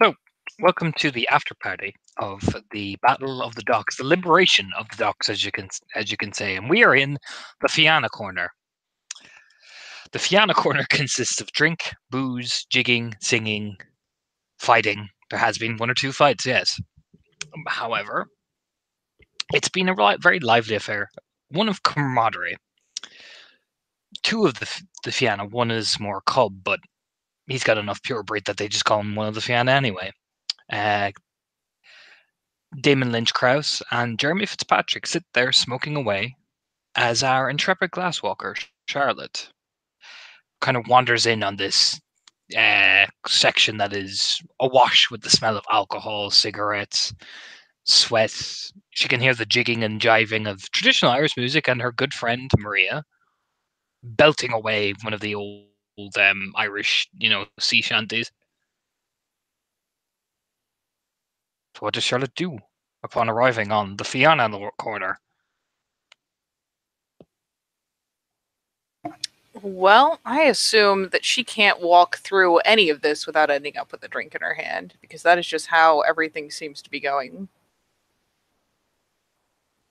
So, welcome to the after party of the Battle of the Docks, the liberation of the docks, as you can say, and we are in the Fianna corner. The Fianna corner consists of drink, booze, jigging, singing, fighting. There has been one or two fights, yes. However, it's been a very lively affair, one of camaraderie. Two of the Fianna, one is more cub, but he's got enough purebred that they just call him one of the Fianna anyway. Uh, Damon Lynch Krause and Jeremy Fitzpatrick sit there smoking away as our intrepid glasswalker, Charlotte, kind of wanders in on this section that is awash with the smell of alcohol, cigarettes, sweat. She can hear the jigging and jiving of traditional Irish music and her good friend, Maria, belting away one of the old Irish, sea shanties. So what does Charlotte do upon arriving on the Fianna corner? Well, I assume that she can't walk through any of this without ending up with a drink in her hand, because that is just how everything seems to be going.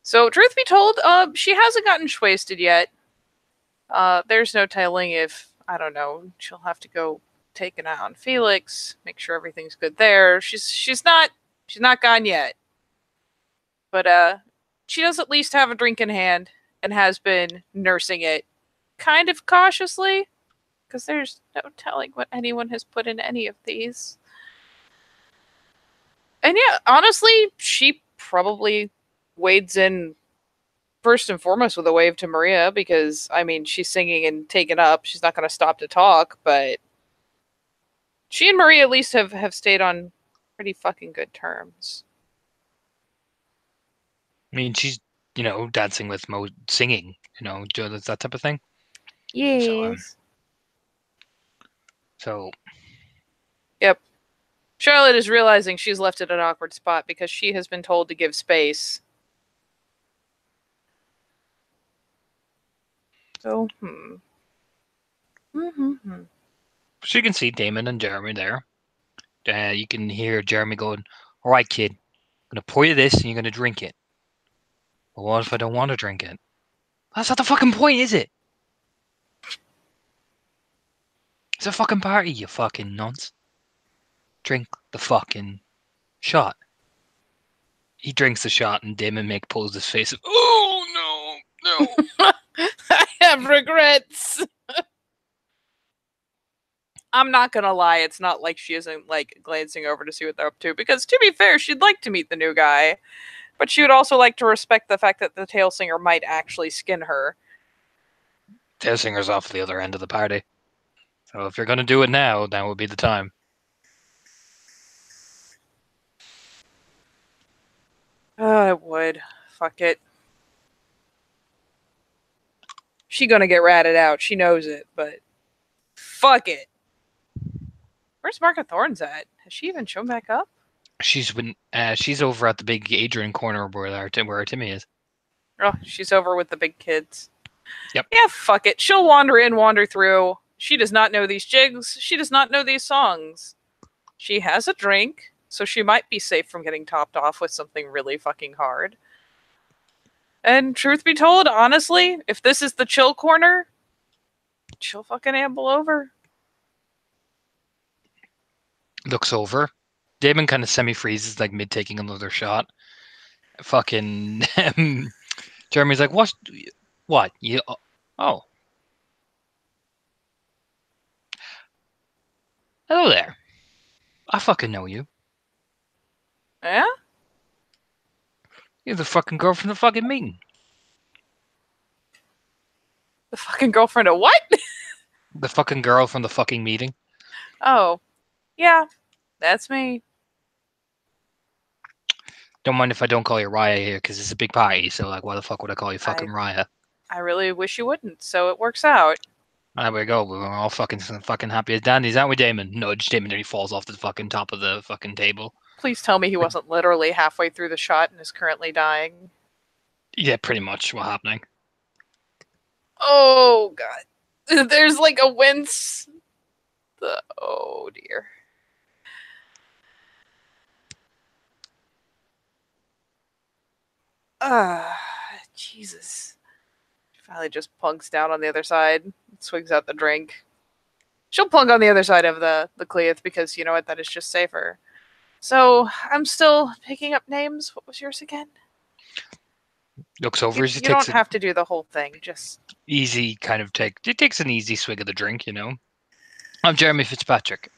So, truth be told, she hasn't gotten wasted yet. There's no telling if, I don't know, she'll have to go take an eye on Felix, make sure everything's good there. She's not gone yet. But she does at least have a drink in hand and has been nursing it kind of cautiously, because there's no telling what anyone has put in any of these. And yeah, honestly, she probably wades in first and foremost with a wave to Maria, because, I mean, she's singing and taken up. She's not going to stop to talk, but she and Maria at least have stayed on pretty fucking good terms. I mean, she's dancing with Mo, singing, that type of thing. Yes. So Yep. Charlotte is realizing she's left at an awkward spot because she has been told to give space. So, Mm-hmm. you can see Damon and Jeremy there. You can hear Jeremy going, "All right, kid, I'm gonna pour you this, and you're gonna drink it." But what if I don't want to drink it? That's not the fucking point, is it? It's a fucking party, you fucking nonce. Drink the fucking shot. He drinks the shot, and Damon pulls his face of, "Oh no, no." I have regrets. I'm not gonna lie, it's not like she isn't like glancing over to see what they're up to, because to be fair, she'd like to meet the new guy, but she would also like to respect the fact that the tail singer might actually skin her. Tail singer's off the other end of the party. So if you're gonna do it now would be the time. I would. Fuck it. She gonna get ratted out. She knows it, but fuck it. Where's Margaret Thorns at? Has she even shown back up? She's over at the big Adrian corner where Timmy is. Oh, she's over with the big kids. Yep. Yeah, fuck it. She'll wander in, wander through. She does not know these jigs. She does not know these songs. She has a drink, so she might be safe from getting topped off with something really fucking hard. And truth be told, honestly, if this is the chill corner, she'll fucking amble over. Looks over. Damon kind of semi-freezes, like mid taking another shot. Fucking Jeremy's like, "What? What? You? Oh, hello there. I fucking know you. Yeah? You're the fucking girl from the fucking meeting. The fucking girlfriend of what? The fucking girl from the fucking meeting." Oh. Yeah, that's me. Don't mind if I don't call you Raya here, because it's a big party. So like, why the fuck would I call you fucking Raya? I really wish you wouldn't, so it works out. There we go. We're all fucking happy as dandies, aren't we, Damon? Nudge. Damon nearly falls off the fucking top of the fucking table. Please tell me he wasn't literally halfway through the shot and is currently dying. Yeah, pretty much what's happening. Oh, God. There's like a wince. Oh, dear. Jesus. Finally just plunks down on the other side, swigs out the drink. She'll plunk on the other side of the Cleith because you know what, that is just safer. So I'm still picking up names. What was yours again? Looks over as he You takes don't an have to do the whole thing. Just easy kind of take. He takes an easy swig of the drink, you know. I'm Jeremy Fitzpatrick.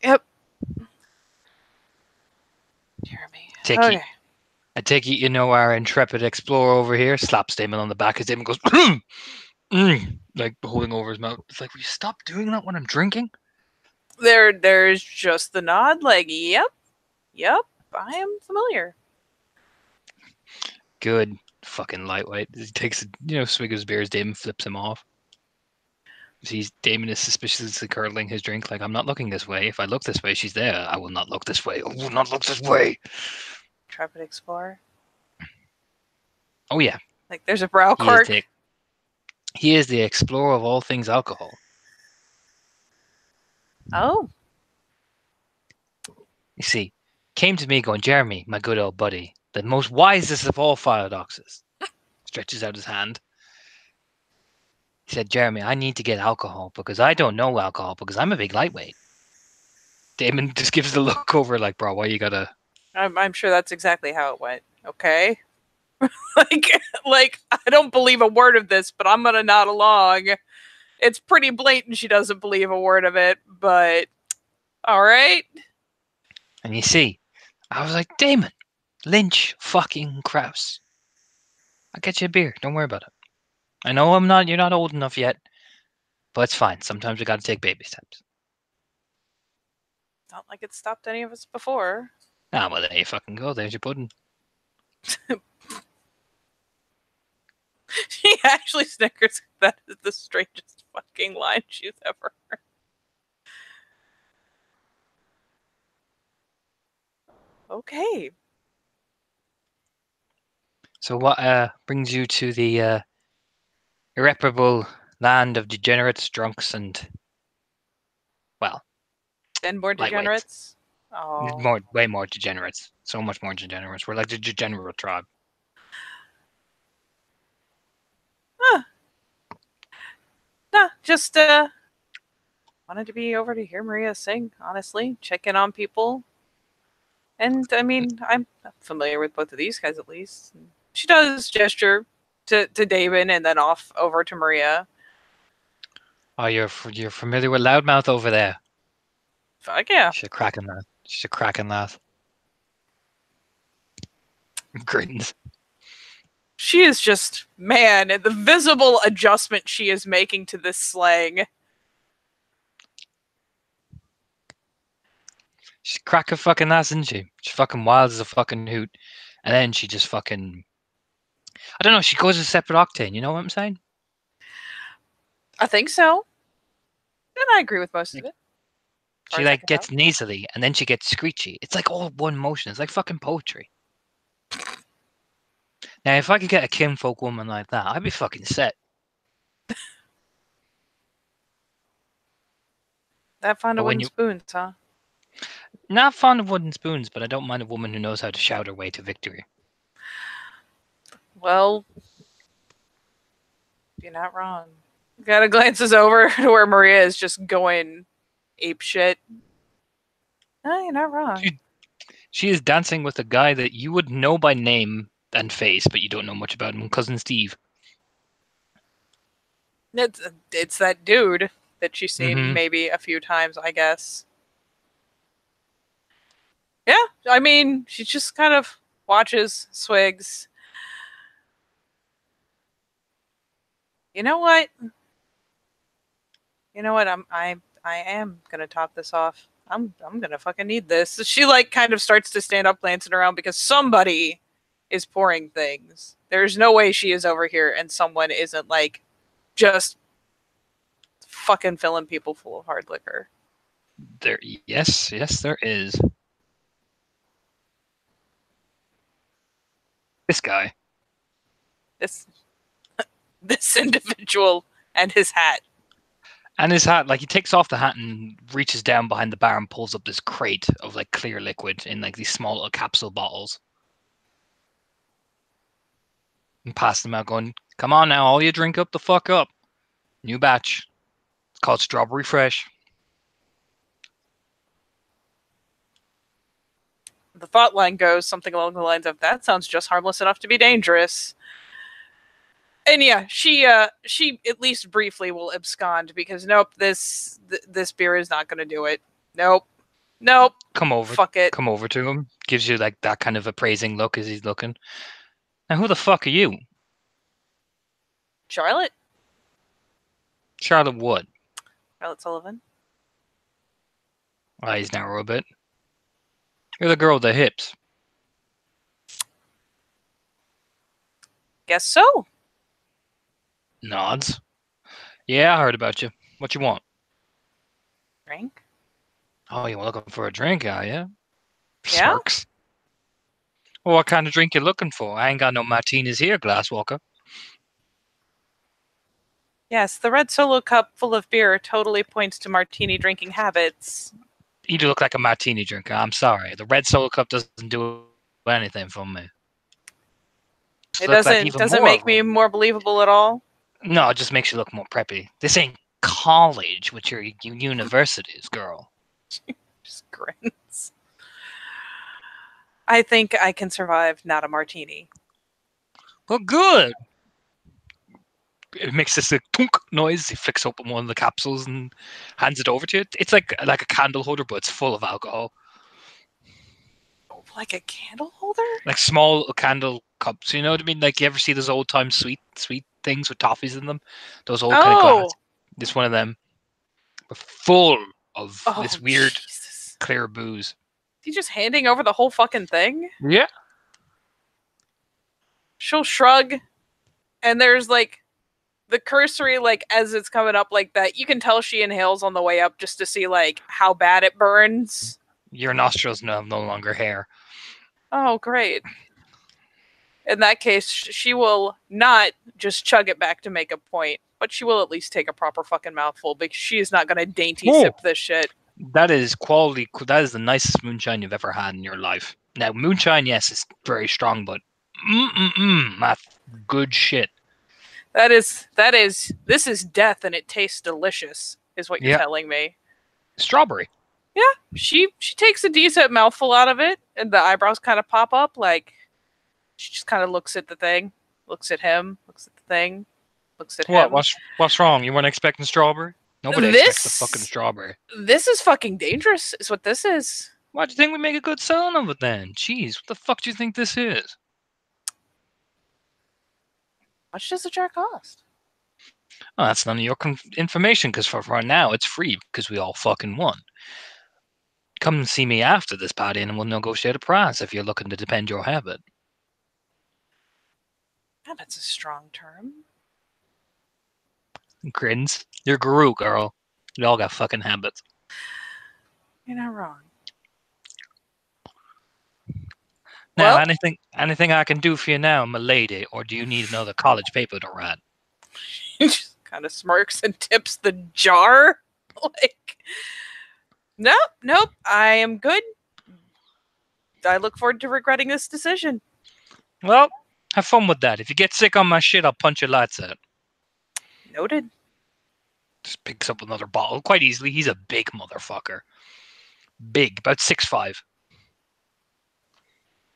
yep. Jeremy. Okay. I take it you know our intrepid explorer over here slaps Damon on the back as Damon goes, like holding over his mouth. It's like, will you stop doing that when I'm drinking? There's just the nod, like, yep, I am familiar. Good fucking lightweight. He takes a swig of his beer as Damon flips him off. Damon is suspiciously curdling his drink, like, I'm not looking this way. If I look this way, she's there. I will not look this way. I will not look this way. Intrepid explorer. Oh yeah. Like there's a brow quirk. He is the explorer of all things alcohol. Oh. You see, came to me going, Jeremy, my good old buddy, the most wisest of all Phiodoxes, stretches out his hand. He said, Jeremy, I need to get alcohol because I don't know alcohol because I'm a big lightweight. Damon just gives the look over like, bro, why you gotta... I'm sure that's exactly how it went. Okay. like I don't believe a word of this, but I'm gonna nod along. It's pretty blatant she doesn't believe a word of it, but all right. And you see, I was like, Damon, Lynch fucking Krause. I'll get you a beer. Don't worry about it. I know you're not old enough yet, but it's fine. Sometimes we gotta take baby steps. Not like it stopped any of us before. Ah, well, there you fucking go. There's your pudding. She actually snickers. That is the strangest fucking line she's ever heard. Okay. So what brings you to the irreparable land of degenerates, drunks, and, well... And more degenerates? Oh. Way more degenerates. So much more degenerates. We're like the degenerate tribe. Huh. Nah, just wanted to be over to hear Maria sing, honestly. Check in on people. And, I mean, I'm familiar with both of these guys, at least. She does gesture to David and then off over to Maria. Oh, you're familiar with Loudmouth over there? Fuck yeah. She's a cracking laugh. She's a cracking laugh. Grins. She is just, man, the visible adjustment she is making to this slang. She's cracking fucking ass, isn't she? She's fucking wild as a fucking hoot. And then she just fucking... I don't know, she goes a separate octane, you know what I'm saying? I think so. And I agree with most of it. She like gets nasally and then she gets screechy. It's like all one motion. It's like fucking poetry. Now, if I could get a kinfolk woman like that, I'd be fucking set. That fond of wooden spoons, huh? Not fond of wooden spoons, but I don't mind a woman who knows how to shout her way to victory. Well, you're not wrong. Kind of glances over to where Maria is just going ape shit. No, you're not wrong. She is dancing with a guy that you would know by name and face, but you don't know much about him, Cousin Steve. It's that dude that she's seen maybe a few times, I guess. Yeah, I mean, she just kind of watches, swigs. You know what? I am gonna top this off. I'm gonna fucking need this. She like kind of starts to stand up, glancing around because somebody is pouring things. There's no way she is over here and someone isn't like just fucking filling people full of hard liquor. Yes, there is. This guy. This individual and his hat. And his hat, like, he takes off the hat and reaches down behind the bar and pulls up this crate of like clear liquid in like these small little capsule bottles. and pass them out, going, "Come on now, all you drink up the fuck up. New batch. It's called Strawberry Fresh." The thought line goes something along the lines of, "That sounds just harmless enough to be dangerous." And yeah, she at least briefly will abscond because nope, this beer is not going to do it. Nope. Come over. Fuck it. Come over to him. Gives you like that kind of appraising look as he's looking. Now, who the fuck are you? Charlotte Charlotte Wood. Sullivan. Eyes narrow a bit. You're the girl with the hips. Guess so. Nods. Yeah, I heard about you. What you want? Drink. Oh, you were looking for a drink, are you? Yeah? Smirks. Well, what kind of drink you looking for? I ain't got no martinis here, Glasswalker. Yes, the red Solo cup full of beer totally points to martini drinking habits. You do look like a martini drinker. I'm sorry. The red Solo cup doesn't do anything for me. It doesn't make me more believable at all. No, it just makes you look more preppy. This ain't college with your universities, girl. Just grins. I think I can survive not a martini. Well, good. It makes this like tunk noise. He flicks open one of the capsules and hands it over to you. It's like a candle holder, but it's full of alcohol. Oh, like a candle holder? Like small candle cups. You know what I mean? Like you ever see those old time sweet things with toffees in them? Those old kind of glass. This one of them. But full of this weird clear booze. He's just handing over the whole fucking thing? Yeah. She'll shrug, and there's like the cursory, like as it's coming up like that, you can tell she inhales on the way up just to see like how bad it burns. Your nostrils no longer hair. Oh, great. In that case, she will not just chug it back to make a point, but she will at least take a proper fucking mouthful because she is not going to dainty sip this shit. That is quality. That is the nicest moonshine you've ever had in your life. Now, moonshine, yes, is very strong, but that's good shit. This is death and it tastes delicious, is what you're telling me. Strawberry. Yeah, she takes a decent mouthful out of it, and the eyebrows kind of pop up. Like she just kind of looks at the thing, looks at him, looks at the thing, looks at him. What's wrong? You weren't expecting strawberry? Nobody expects the fucking strawberry. This is fucking dangerous, is what this is. Why do you think we make a good selling of it then? Jeez, what the fuck do you think this is? How much does a jar cost? Oh, that's none of your information, because for right now it's free because we all fucking won. Come and see me after this party and we'll negotiate a price if you're looking to defend your habit. Habit's a strong term. Grins. You're Guru, girl. We all got fucking habits. You're not wrong. Now, anything I can do for you now, my lady, or do you need another college paper to write? He just kind of smirks and tips the jar. Like, nope, I am good. I look forward to regretting this decision. Well, have fun with that. If you get sick on my shit, I'll punch your lights out. Noted. Just picks up another bottle quite easily. He's a big motherfucker. Big, about 6'5".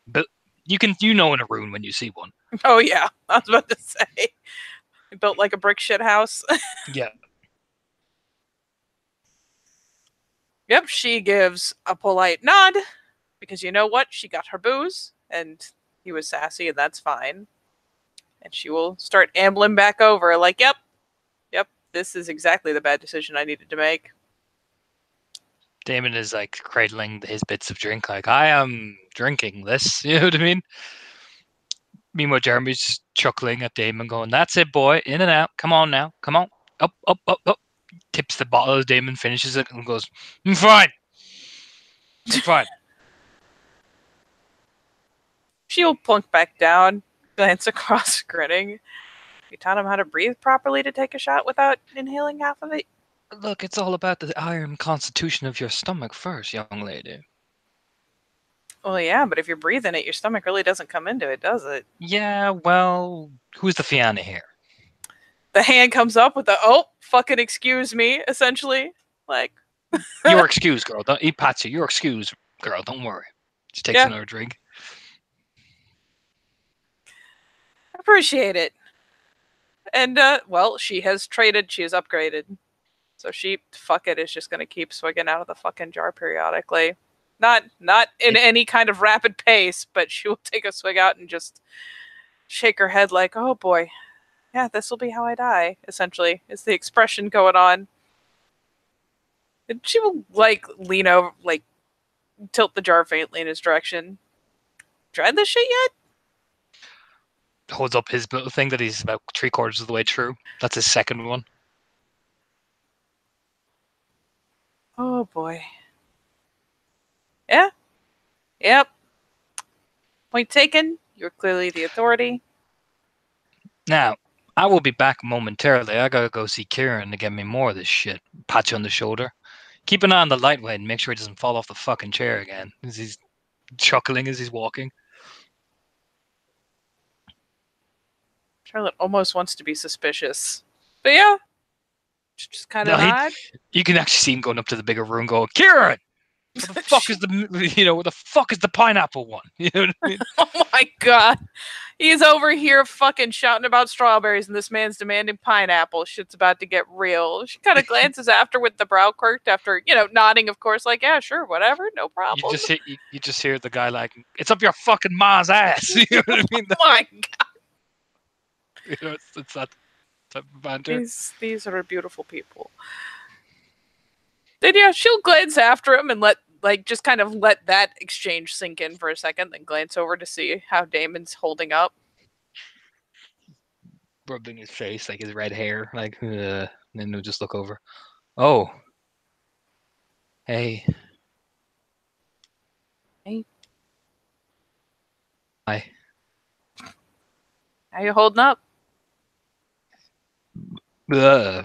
But you know in a room when you see one. Oh yeah, I was about to say. Built like a brick shit house. Yeah. Yep, she gives a polite nod because you know what? She got her booze and he was sassy and that's fine. And she will start ambling back over like, yep, this is exactly the bad decision I needed to make. Damon is like cradling his bits of drink like, I am drinking this. You know what I mean? Meanwhile, Jeremy's chuckling at Damon going, that's it, boy. In and out. Come on now. Come on. Up, up, up, up. Tips the bottle as Damon finishes it and goes, I'm fine. I'm fine. She'll plunk back down, glance across, grinning. You taught him how to breathe properly to take a shot without inhaling half of it? Look, it's all about the iron constitution of your stomach first, young lady. Well, yeah, but if you're breathing it, your stomach really doesn't come into it, does it? Yeah, well, who's the Fianna here? The hand comes up with the "oh, fucking excuse me," essentially. Like, You're excused, girl. Don't eat Patsy. You're excused, girl. Don't worry. She takes yeah, another drink. appreciate it. And well, she has traded. She has upgraded. So she, fuck it, is just gonna keep swigging out of the fucking jar periodically. Not in any kind of rapid pace, but she will take a swig out and just shake her head like, oh boy, yeah, this will be how I die, essentially, is the expression going on. And she will, like, lean over, like, tilt the jar faintly in his direction. Tried this shit yet? Holds up his little thing that he's about 3/4 of the way through. That's his second one. Oh boy. Yeah. Yep. Point taken. You're clearly the authority. Now, I will be back momentarily. I gotta go see Kieran to get me more of this shit. Pat you on the shoulder. Keep an eye on the lightweight and make sure he doesn't fall off the fucking chair again. As he's chuckling as he's walking. Charlotte almost wants to be suspicious. But yeah. Just kind of nod. You can actually see him going up to the bigger room going, Kieran! What the fuck is what the fuck is the pineapple one? You know what I mean? Oh my god. He's over here fucking shouting about strawberries, and this man's demanding pineapple. Shit's about to get real. She kind of glances after with the brow quirked after, nodding, of course, like, yeah, sure, whatever, no problem. You just hear the guy like, it's up your fucking ma's ass. You know what I mean? Oh my god. It's that type of banter. These are beautiful people. Then yeah, she'll glance after him and just kind of let that exchange sink in for a second, then glance over to see how Damon's holding up. Rubbing his face, like his red hair, like, and then he'll just look over. Oh. Hey. Hey. Hi. How you holding up? Oh.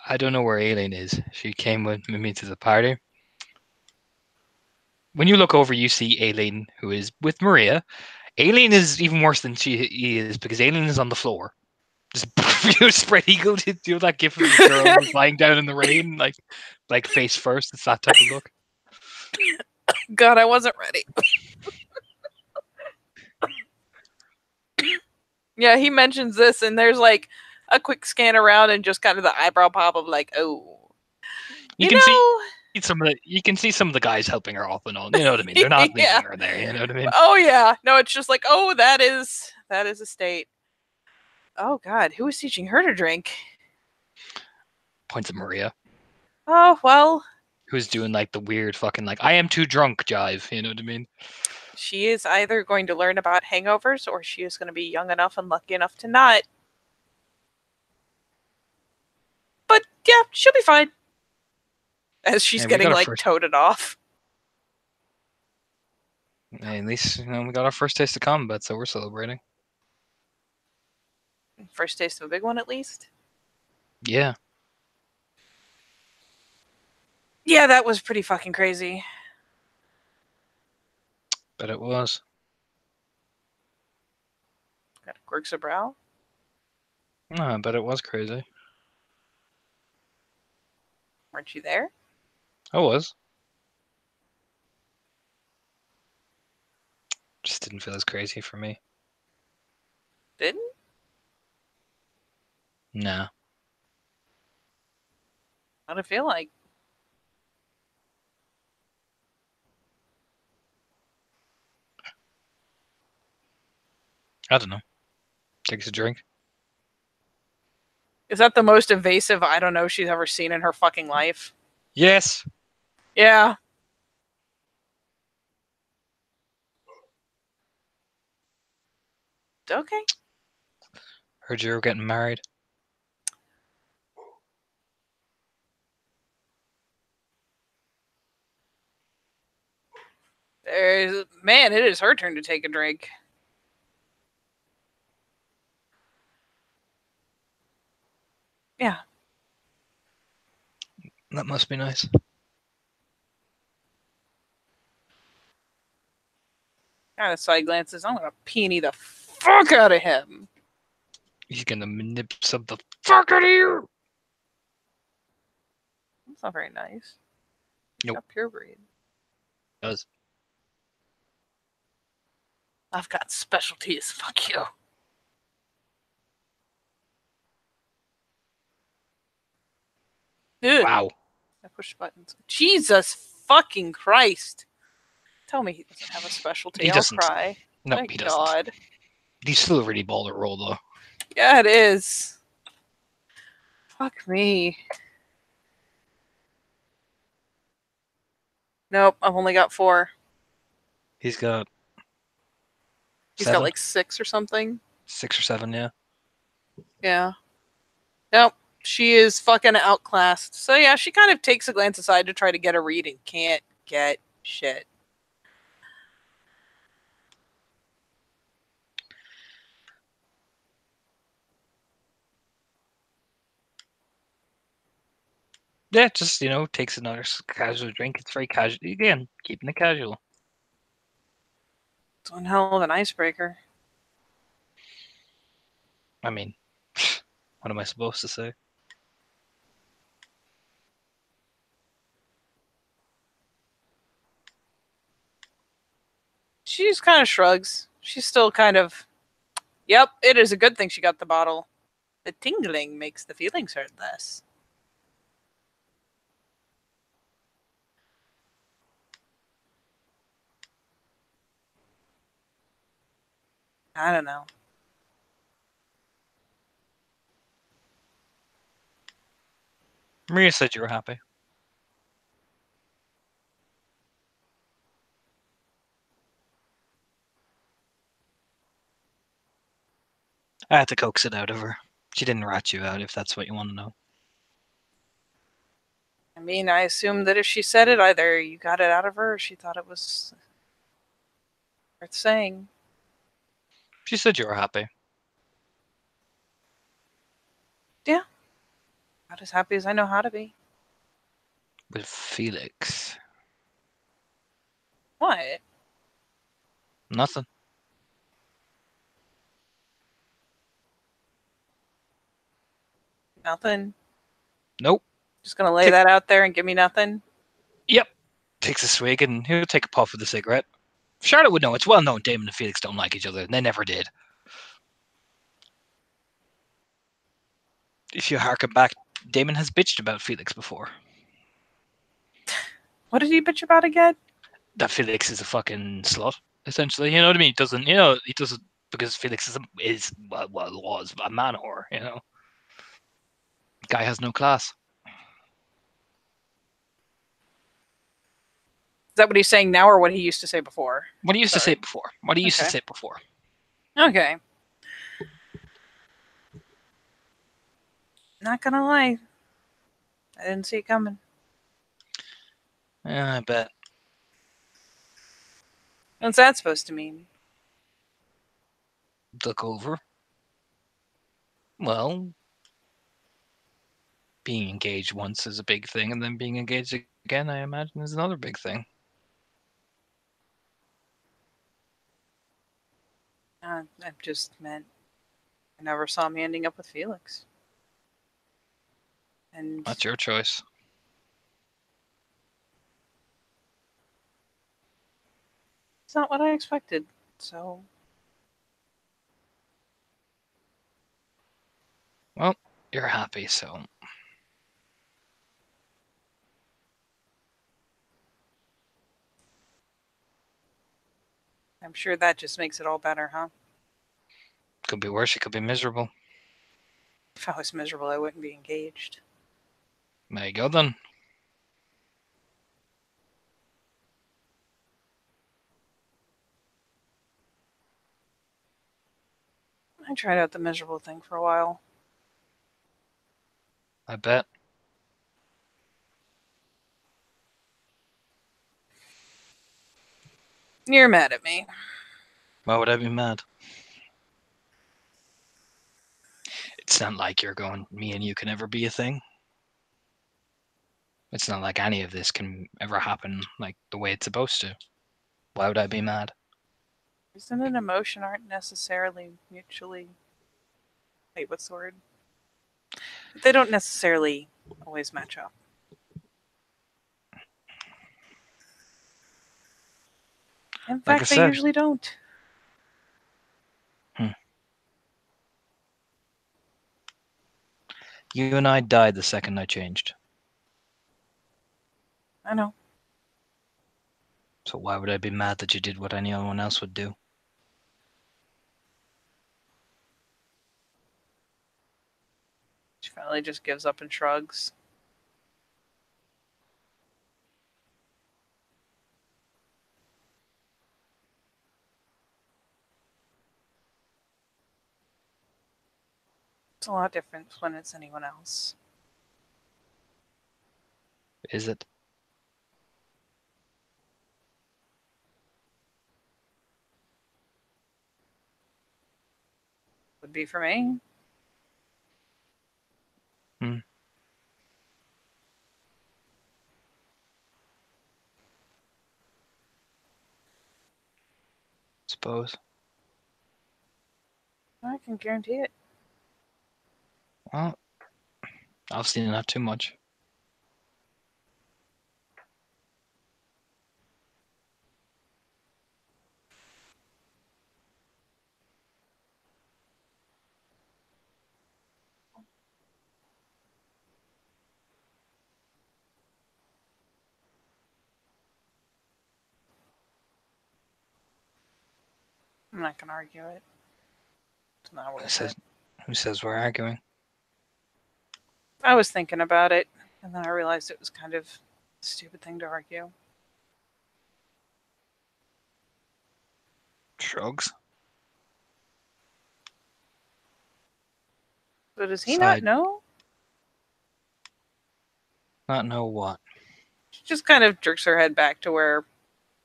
I don't know where Aileen is. She came with me to the party. When you look over, you see Aileen, who is with Maria. Aileen is even worse than she is because Aileen is on the floor. Just spread eagle. Do you know that gif of the girl lying down in the rain, like face first? It's that type of look. God, I wasn't ready. Yeah, he mentions this, and there's like a quick scan around and just kind of the eyebrow pop of like, oh. You can see some of the guys helping her off and all. You know what I mean? They're not leaving her there. You know what I mean? Oh yeah. No, it's just like, oh, that is a state. Oh God, who was teaching her to drink? Points at Maria. Oh well. Who's doing like the weird fucking like I am too drunk jive? You know what I mean? She is either going to learn about hangovers or she is going to be young enough and lucky enough to not. But yeah, she'll be fine. As she's getting like toted off. Hey, at least we got our first taste of combat, so we're celebrating. First taste of a big one, at least. Yeah. Yeah, that was pretty fucking crazy. Bet it was. Got quirks of brow. No, I bet it was crazy. Weren't you there? I was. Just didn't feel as crazy for me. Didn't? Nah. How'd it feel like? I don't know. Take us a drink. Is that the most evasive I don't know she's ever seen in her fucking life? Yes. Yeah. Okay. Heard you were getting married. Man, it is her turn to take a drink. Yeah. That must be nice. Kind of side glances. I'm gonna peony the fuck out of him. He's gonna manip sub the fuck out of you. That's not very nice. Nope. Got pure breed. Does. I've got specialties. Fuck you. Ugh. Wow. I push buttons. Jesus fucking Christ. Tell me he doesn't have a specialty. He doesn't. I'll cry. No, Thank he doesn't. God. He's still a really baller roll though. Yeah, it is. Fuck me. Nope, I've only got 4. He's got. He's 7? got like 6 or something. 6 or 7, yeah. Yeah. Nope. She is fucking outclassed. So yeah, she kind of takes a glance aside to try to get a read and can't get shit. Yeah, just takes another casual drink. It's very casual again, keeping it casual. It's one hell of an icebreaker. I mean, what am I supposed to say? She just kind of shrugs. She's still kind of, yep, it is a good thing she got the bottle. The tingling makes the feelings hurt less. I don't know. Maria said you were happy. I had to coax it out of her. She didn't rat you out, if that's what you want to know. I mean, I assume that if she said it, either you got it out of her or she thought it was worth saying. She said you were happy. Yeah. Not as happy as I know how to be. With Felix. What? Nothing. Nothing? Nope. Just gonna lay that out there and give me nothing? Yep. Takes a swig and he'll take a puff of the cigarette. Charlotte would know. It's well known Damon and Felix don't like each other. They never did. If you harken back, Damon has bitched about Felix before. What did he bitch about again? That Felix is a fucking slut, essentially. You know what I mean? He doesn't because Felix was a man whore, Guy has no class. Is that what he's saying now or what he used to say before? What he used to say before. Okay. Not gonna lie. I didn't see it coming. Yeah, I bet. What's that supposed to mean? Look over. Well, being engaged once is a big thing, and then being engaged again, I imagine, is another big thing. I just meant I never saw me ending up with Felix. And That's your choice. it's not what I expected, so. Well, you're happy, so. I'm sure that just makes it all better, huh? Could be worse, you could be miserable. If I was miserable, I wouldn't be engaged. There you go, then. I tried out the miserable thing for a while. I bet. You're mad at me. Why would I be mad? It's not like you're going, me and you can ever be a thing. It's not like any of this can ever happen like the way it's supposed to. Why would I be mad? Reason and emotion aren't necessarily mutually. Wait, what's the word? They don't necessarily always match up. In Like I fact, they said. usually don't. You and I died the second I changed. I know. So why would I be mad that you did what anyone else would do? She finally just gives up and shrugs. It's a lot different when it's anyone else. Is it? Would be for me. Suppose. I can guarantee it. Well, I've seen that too much. I'm not gonna argue it. It's not worth it. Who says we're arguing? I was thinking about it, and then I realized it was kind of a stupid thing to argue. Shrugs. So does he not know? Not know what? She just kind of jerks her head back to where,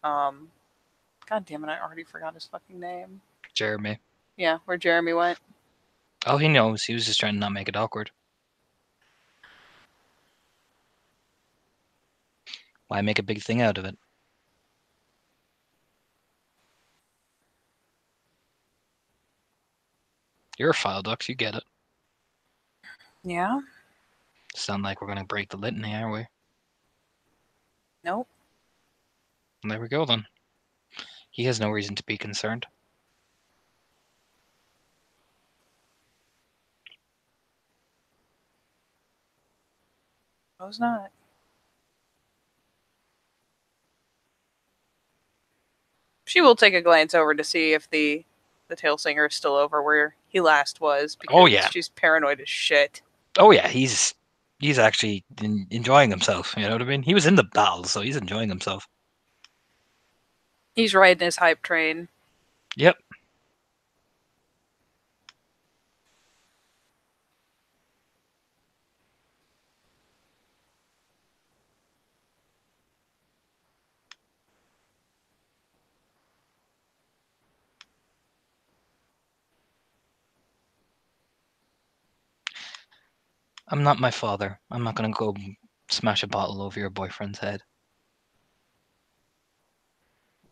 God damn it, I already forgot his fucking name. Jeremy. Yeah, where Jeremy went. Oh, he knows. He was just trying to not make it awkward. Why make a big thing out of it? You're a file docs, you get it. Yeah? Sound like we're gonna break the litany, are we? Nope. There we go then. He has no reason to be concerned. Suppose not. She will take a glance over to see if the tail singer is still over where he last was, because Oh, yeah. she's paranoid as shit. Oh yeah, he's actually enjoying himself. You know what I mean? He was in the battle, so he's enjoying himself. He's riding his hype train. Yep. I'm not my father. I'm not gonna go smash a bottle over your boyfriend's head.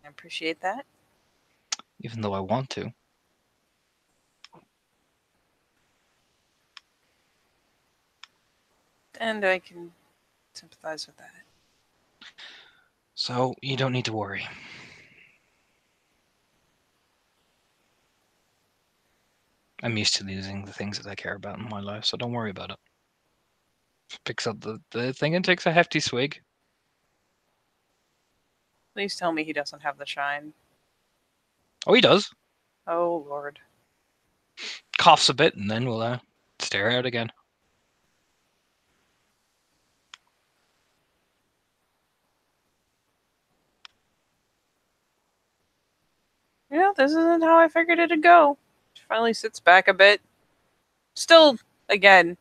I appreciate that. Even though I want to. And I can sympathize with that. So you don't need to worry. I'm used to losing the things that I care about in my life, so don't worry about it. Picks up the thing and takes a hefty swig. Please tell me he doesn't have the shine. Oh, he does. Oh, Lord. Coughs a bit, and then we'll stare out again. You know, this isn't how I figured it'd go. She finally sits back a bit. Still, again,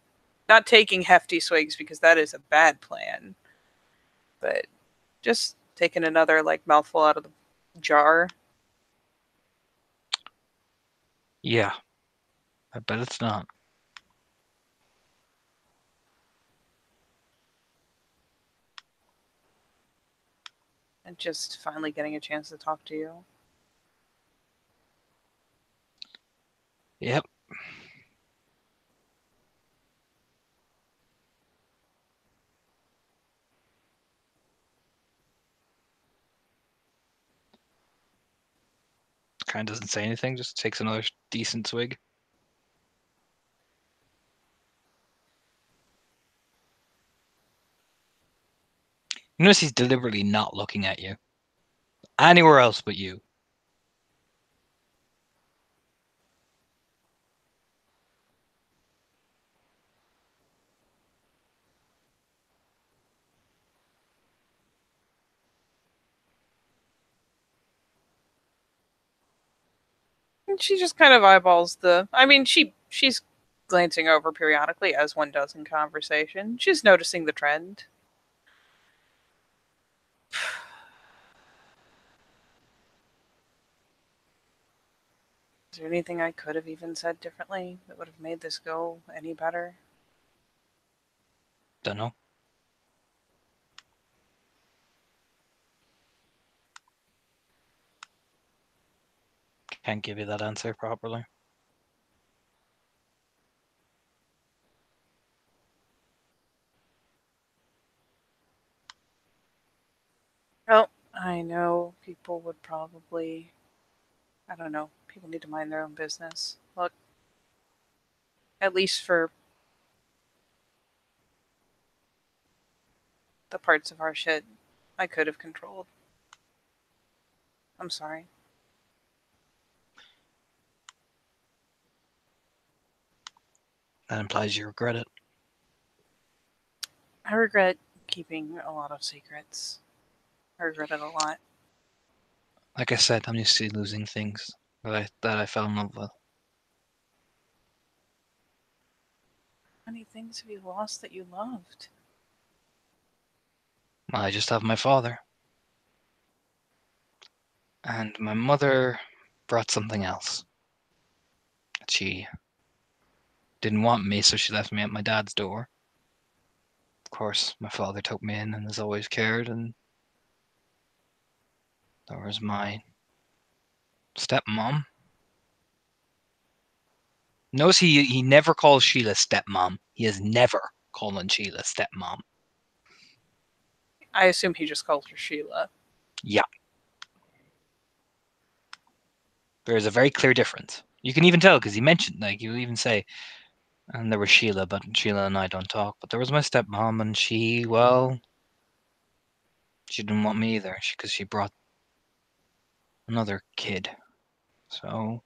not taking hefty swigs because that is a bad plan. But just taking another, like, mouthful out of the jar. Yeah. I bet it's not. And just finally getting a chance to talk to you. Yep. Kind of doesn't say anything, just takes another decent swig. You notice he's deliberately not looking at you. Anywhere else but you. And she just kind of eyeballs the. I mean, she's glancing over periodically, as one does in conversation. She's noticing the trend. Is there anything I could have even said differently that would have made this go any better? Don't know. Can't give you that answer properly. Well, I know people would probably. I don't know. People need to mind their own business. Look, at least for the parts of our shit I could have controlled. I'm sorry. That implies you regret it. I regret keeping a lot of secrets. I regret it a lot. Like I said, I'm used to losing things that I fell in love with. How many things have you lost that you loved? I just have my father. And my mother brought something else. She didn't want me, so she left me at my dad's door. Of course, my father took me in and has always cared, and there was my stepmom. Notice he never calls Sheila stepmom. He has never called Sheila stepmom. I assume he just called her Sheila. Yeah. There's a very clear difference. You can even tell because he mentioned, like, you even say, and there was Sheila, but Sheila and I don't talk. But there was my stepmom, and she, well, she didn't want me either because she brought another kid. So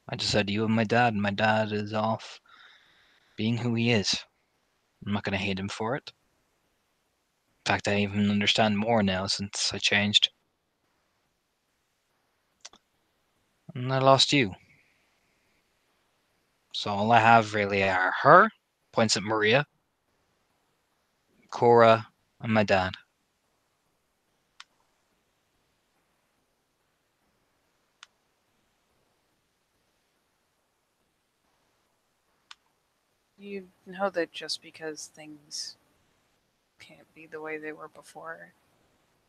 I just said, you and my dad, and my dad is off being who he is. I'm not going to hate him for it. In fact, I even understand more now since I changed. And I lost you. So all I have really are her, points at Maria, Cora, and my dad. You know that just because things can't be the way they were before,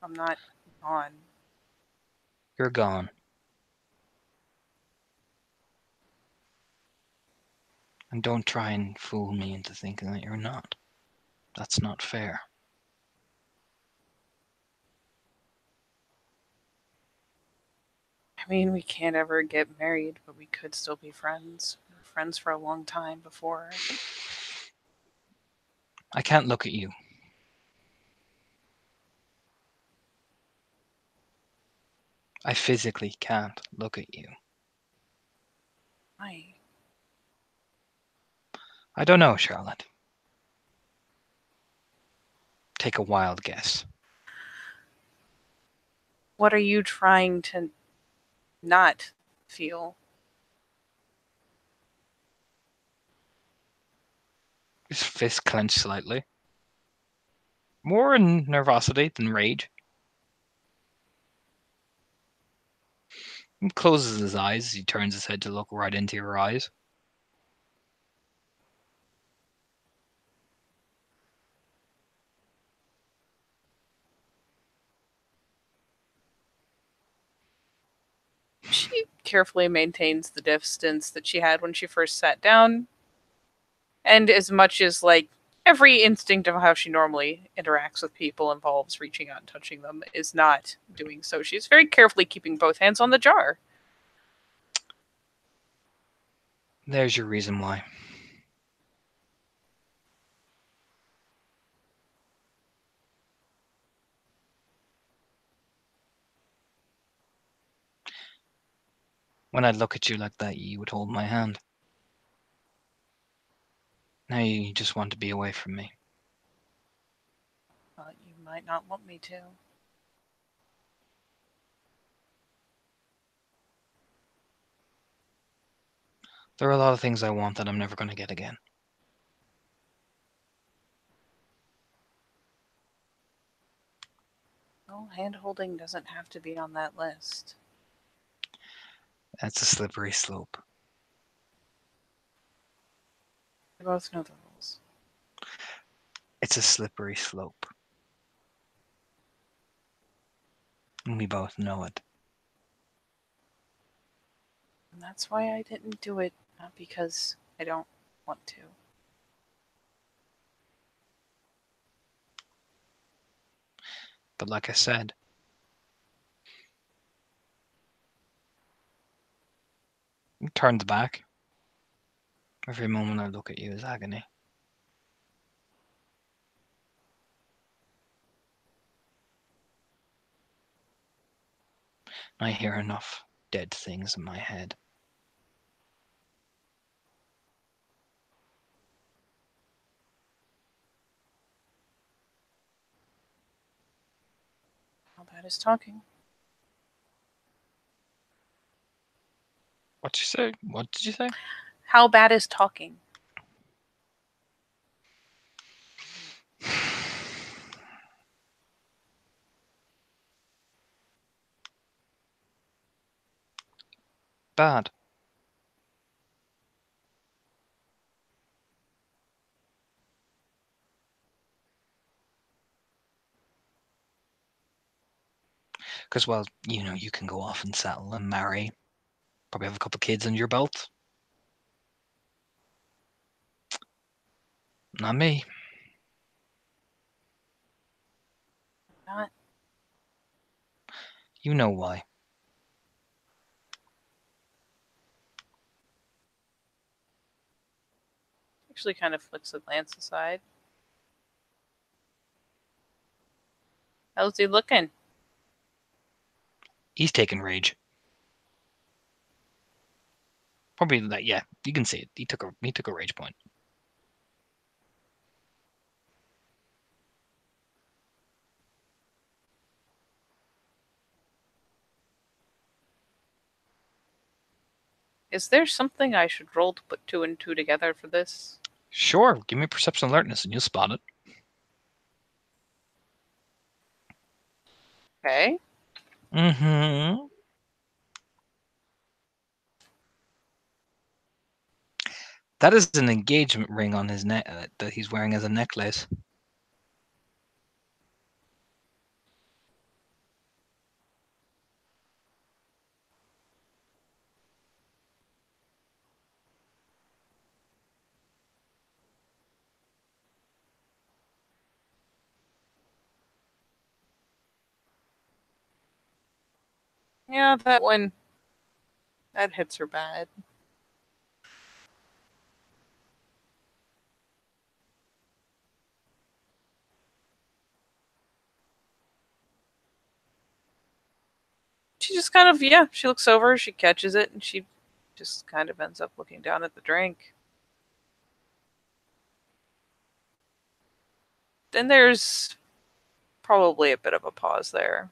I'm not gone. You're gone. And don't try and fool me into thinking that you're not. That's not fair. I mean, we can't ever get married, but we could still be friends. We were friends for a long time before. I can't look at you. I physically can't look at you. Why? I don't know, Charlotte. Take a wild guess. What are you trying to not feel? His fist clenched slightly. More in nervosity than rage. He closes his eyes as he turns his head to look right into your eyes. She carefully maintains the distance that she had when she first sat down. And as much as, like, every instinct of how she normally interacts with people involves reaching out and touching them, is not doing so. She's very carefully keeping both hands on the jar. There's your reason why. When I'd look at you like that, you would hold my hand. Now you just want to be away from me. You might not want me to. There are a lot of things I want that I'm never going to get again. Well, hand-holding doesn't have to be on that list. That's a slippery slope. We both know the rules. It's a slippery slope. And we both know it. And that's why I didn't do it, not because I don't want to. But like I said, it turns back. Every moment I look at you is agony. I hear enough dead things in my head. How bad is talking? What you say? What did you say? How bad is talking? Bad. Because, well, you know, you can go off and settle and marry. Probably have a couple of kids under your belt. Not me. Not. You know why. Actually kind of flicks a glance aside. How's he looking? He's taking rage. Probably that. Yeah, you can see it. He took a rage point. Is there something I should roll to put 2 and 2 together for this? Sure, give me perception alertness and you'll spot it. Okay. Mm-hmm. That is an engagement ring on his neck that he's wearing as a necklace. Yeah, that one. That hits her bad. She just kind of, yeah, she looks over, she catches it, and she just kind of ends up looking down at the drink. Then there's probably a bit of a pause there.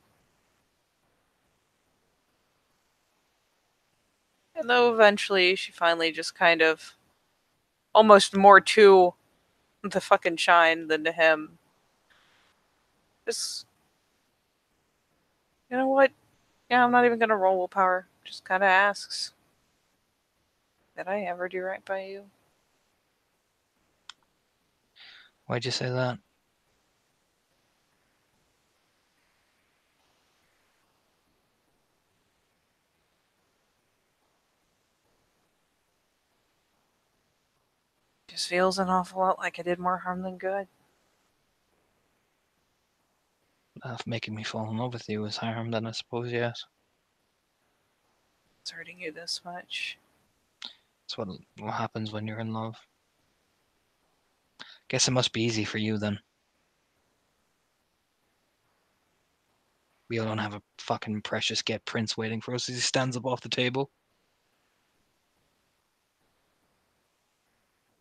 And though eventually she finally just kind of, almost more to the fucking shine than to him, just, you know what? Yeah, I'm not even gonna roll willpower. Just kind of asks, did I ever do right by you? Why'd you say that? Just feels an awful lot like I did more harm than good. If making me fall in love with you is harm, then I suppose yes. It's hurting you this much. That's what happens when you're in love. Guess it must be easy for you then. We all don't have a fucking precious get prince waiting for us as he stands up off the table.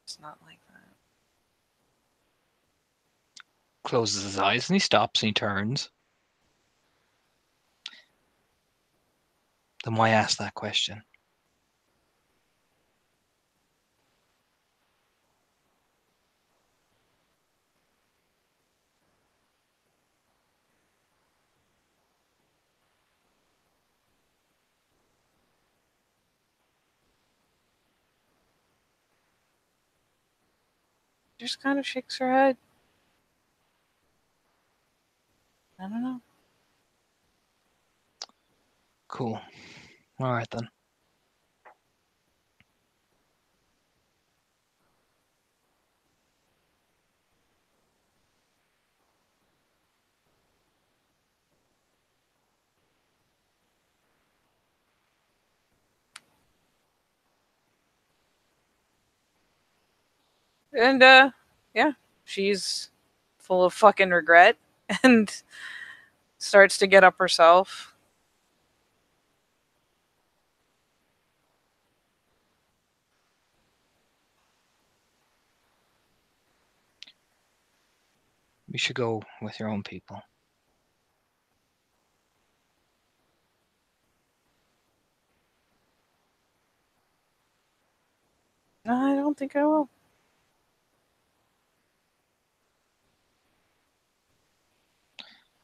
It's not like that. Closes his eyes and he stops and he turns. Then why ask that question? Just kind of shakes her head. I don't know. Cool. All right then. And yeah, she's full of fucking regret and starts to get up herself. You should go with your own people. No, I don't think I will.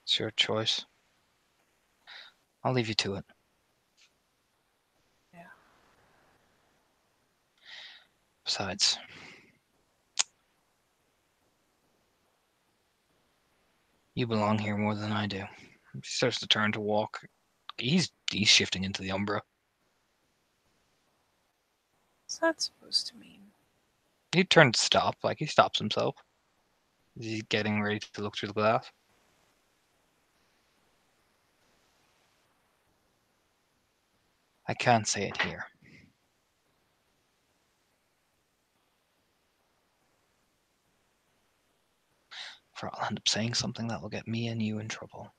It's your choice. I'll leave you to it. Yeah. Besides, you belong here more than I do. He starts to turn to walk. He's shifting into the Umbra. What's that supposed to mean? He turns to stop, like he stops himself. He's getting ready to look through the glass. I can't say it here. For I'll end up saying something that will get me and you in trouble.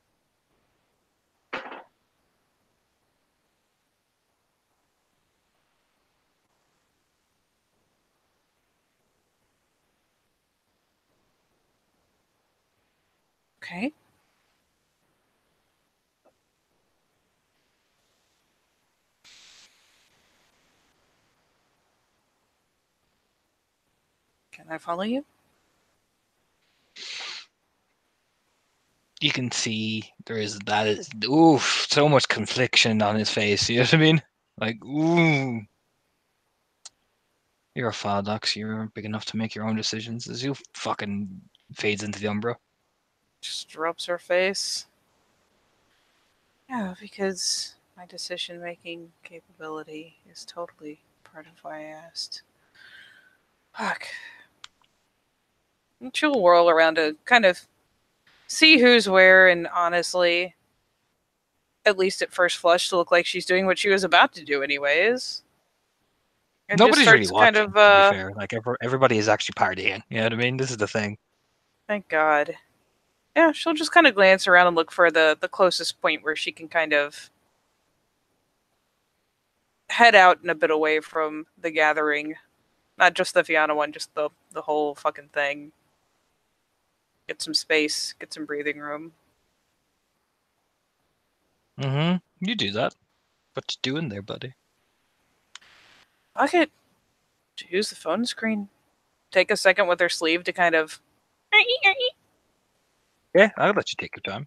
Okay. Can I follow you? You can see there is so much confliction on his face. You know what I mean? Like, ooh. You're a Faldox. You're big enough to make your own decisions. As you fucking fades into the Umbra. Just rubs her face. Yeah, because my decision making capability is totally part of why I asked. Fuck. And she'll whirl around to kind of see who's where, and honestly, at least at first flush, to look like she's doing what she was about to do, anyways. And just Nobody's really starts kind watching, of, to be fair. Like, everybody is actually partying. You know what I mean? This is the thing. thank God. Yeah, she'll just kind of glance around and look for the closest point where she can kind of head out and a bit away from the gathering. Not just the Fianna one, just the whole fucking thing. Get some space, get some breathing room. Mm-hmm. You do that. What you doing there, buddy? Fuck it. Use the phone screen. Take a second with her sleeve to kind of. Yeah, I'll let you take your time.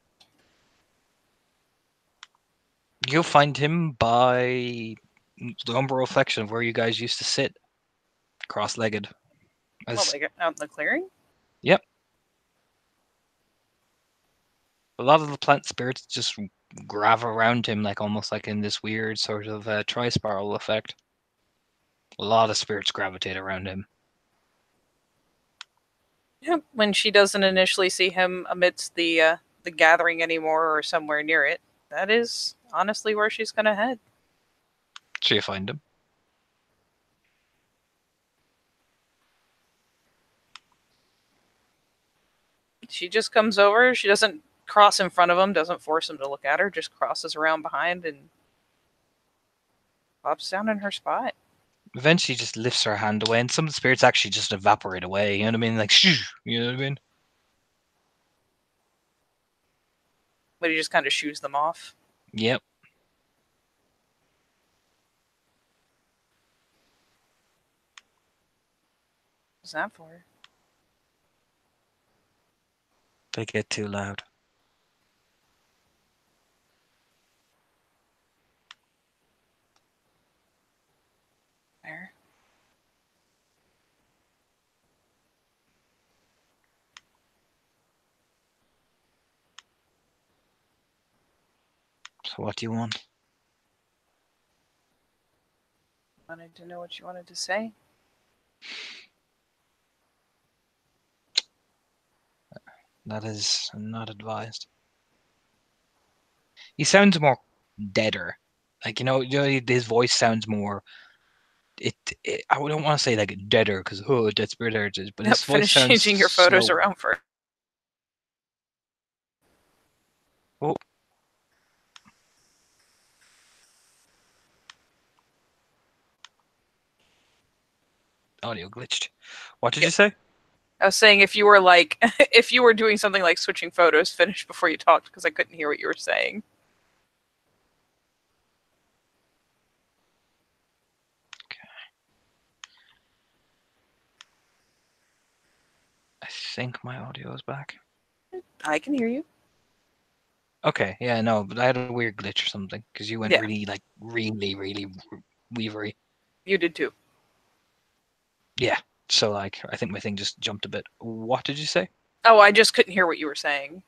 You'll find him by the Umbra reflection of where you guys used to sit, cross-legged. What, like out in the clearing? Yep. A lot of the plant spirits just grav around him, like almost like in this weird sort of tri-spiral effect. A lot of spirits gravitate around him. Yep. When she doesn't initially see him amidst the gathering anymore or somewhere near it, that is honestly where she's gonna head. She'll find him. She just comes over. She doesn't cross in front of him, doesn't force him to look at her, just crosses around behind and pops down in her spot. Eventually, just lifts her hand away, and some of the spirits actually just evaporate away. You know what I mean? Like, shoo. You know what I mean? But he just kind of shoos them off. Yep. What's that for? They get too loud. There. So what do you want? Wanted to know what you wanted to say. That is not advised. He sounds more deader. Like, his voice sounds more. I don't want to say like deader because dead spirit heritage, but his voice Finish sounds changing your photos slower. around for. Oh. Audio glitched. What did you say? I was saying if you were like if you were doing something like switching photos, finish before you talked because I couldn't hear what you were saying. Okay. I think my audio is back. I can hear you. Okay, yeah, no, but I had a weird glitch or something because you went Yeah. really weavery. You did too. Yeah, so like I think my thing just jumped a bit. What did you say? Oh, I just couldn't hear what you were saying.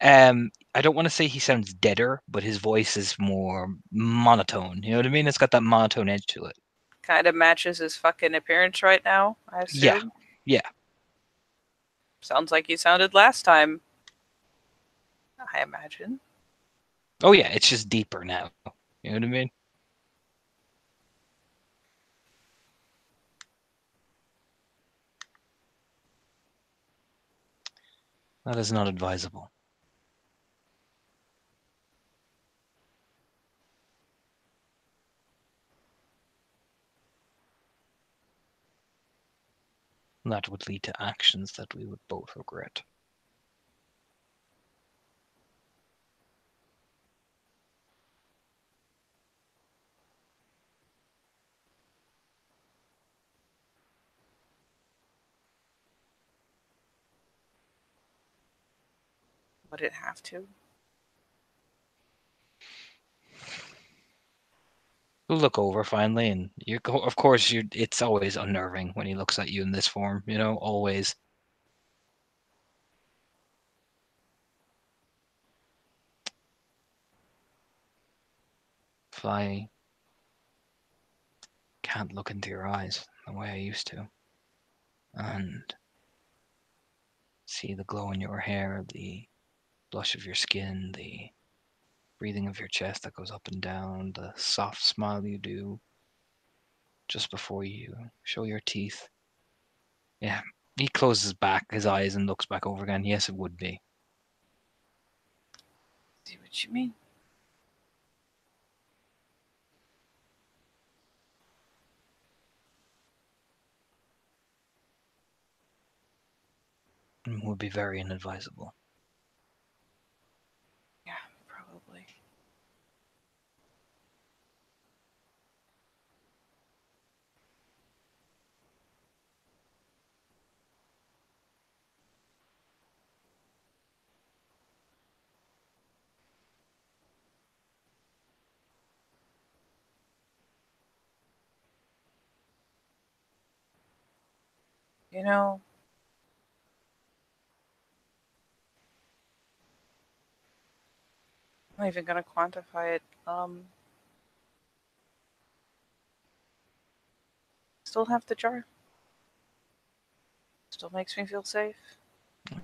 I don't want to say he sounds deader, but his voice is more monotone. You know what I mean? It's got that monotone edge to it. Kind of matches his fucking appearance right now, I Yeah, assume. yeah. Sounds like he sounded last time. I imagine. Oh yeah, it's just deeper now. You know what I mean? That is not advisable. That would lead to actions that we would both regret. Would it have to? You'll look over finally, and of course, it's always unnerving when he looks at you in this form. Always. If I can't look into your eyes the way I used to, and see the glow in your hair, the blush of your skin, the breathing of your chest that goes up and down, the soft smile you do just before you show your teeth. Yeah, he closes back his eyes and looks back over again. Yes, it would be. See what you mean? It would be very inadvisable. Yeah, probably. You know, I'm not even gonna quantify it. Still have the jar. Still makes me feel safe.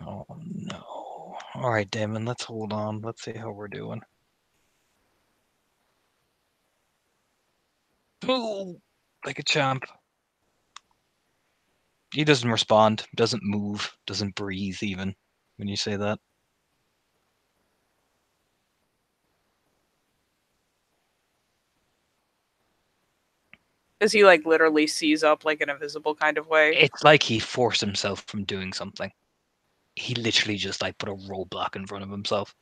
Oh no. All right, Damon, let's hold on. Let's see how we're doing. Oh, like a champ. He doesn't respond, doesn't move, doesn't breathe even when you say that. Does he like literally seize up like in a visible kind of way? It's like he forced himself from doing something. He literally just like put a roadblock in front of himself.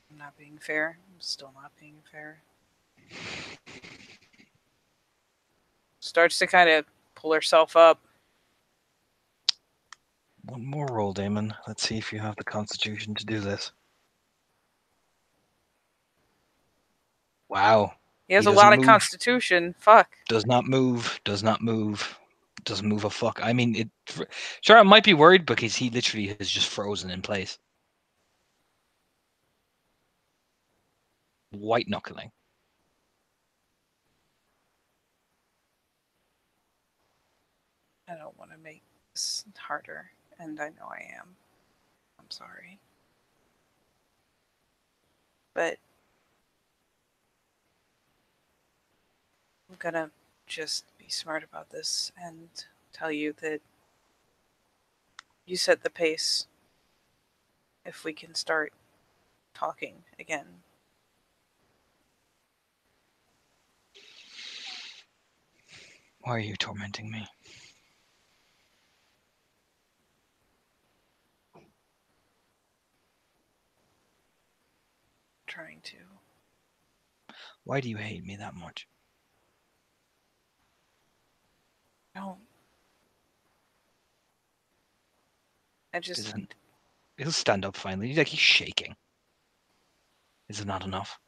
I'm not being fair. I'm still not being fair. Starts to kind of pull herself up. One more roll, Damon. Let's see if you have the constitution to do this. Wow. He has He a lot doesn't of move. constitution. Fuck. Does not move. Does not move. Doesn't move a fuck. I mean, sure, I might be worried because he literally has just frozen in place. White knuckling. I don't want to make this harder, and I know I am. I'm sorry. But I'm gonna just be smart about this and tell you that you set the pace if we can start talking again. Why are you tormenting me? Trying to. Why do you hate me that much? Don't. I just. He'll stand up finally. He's like he's shaking. Is it not enough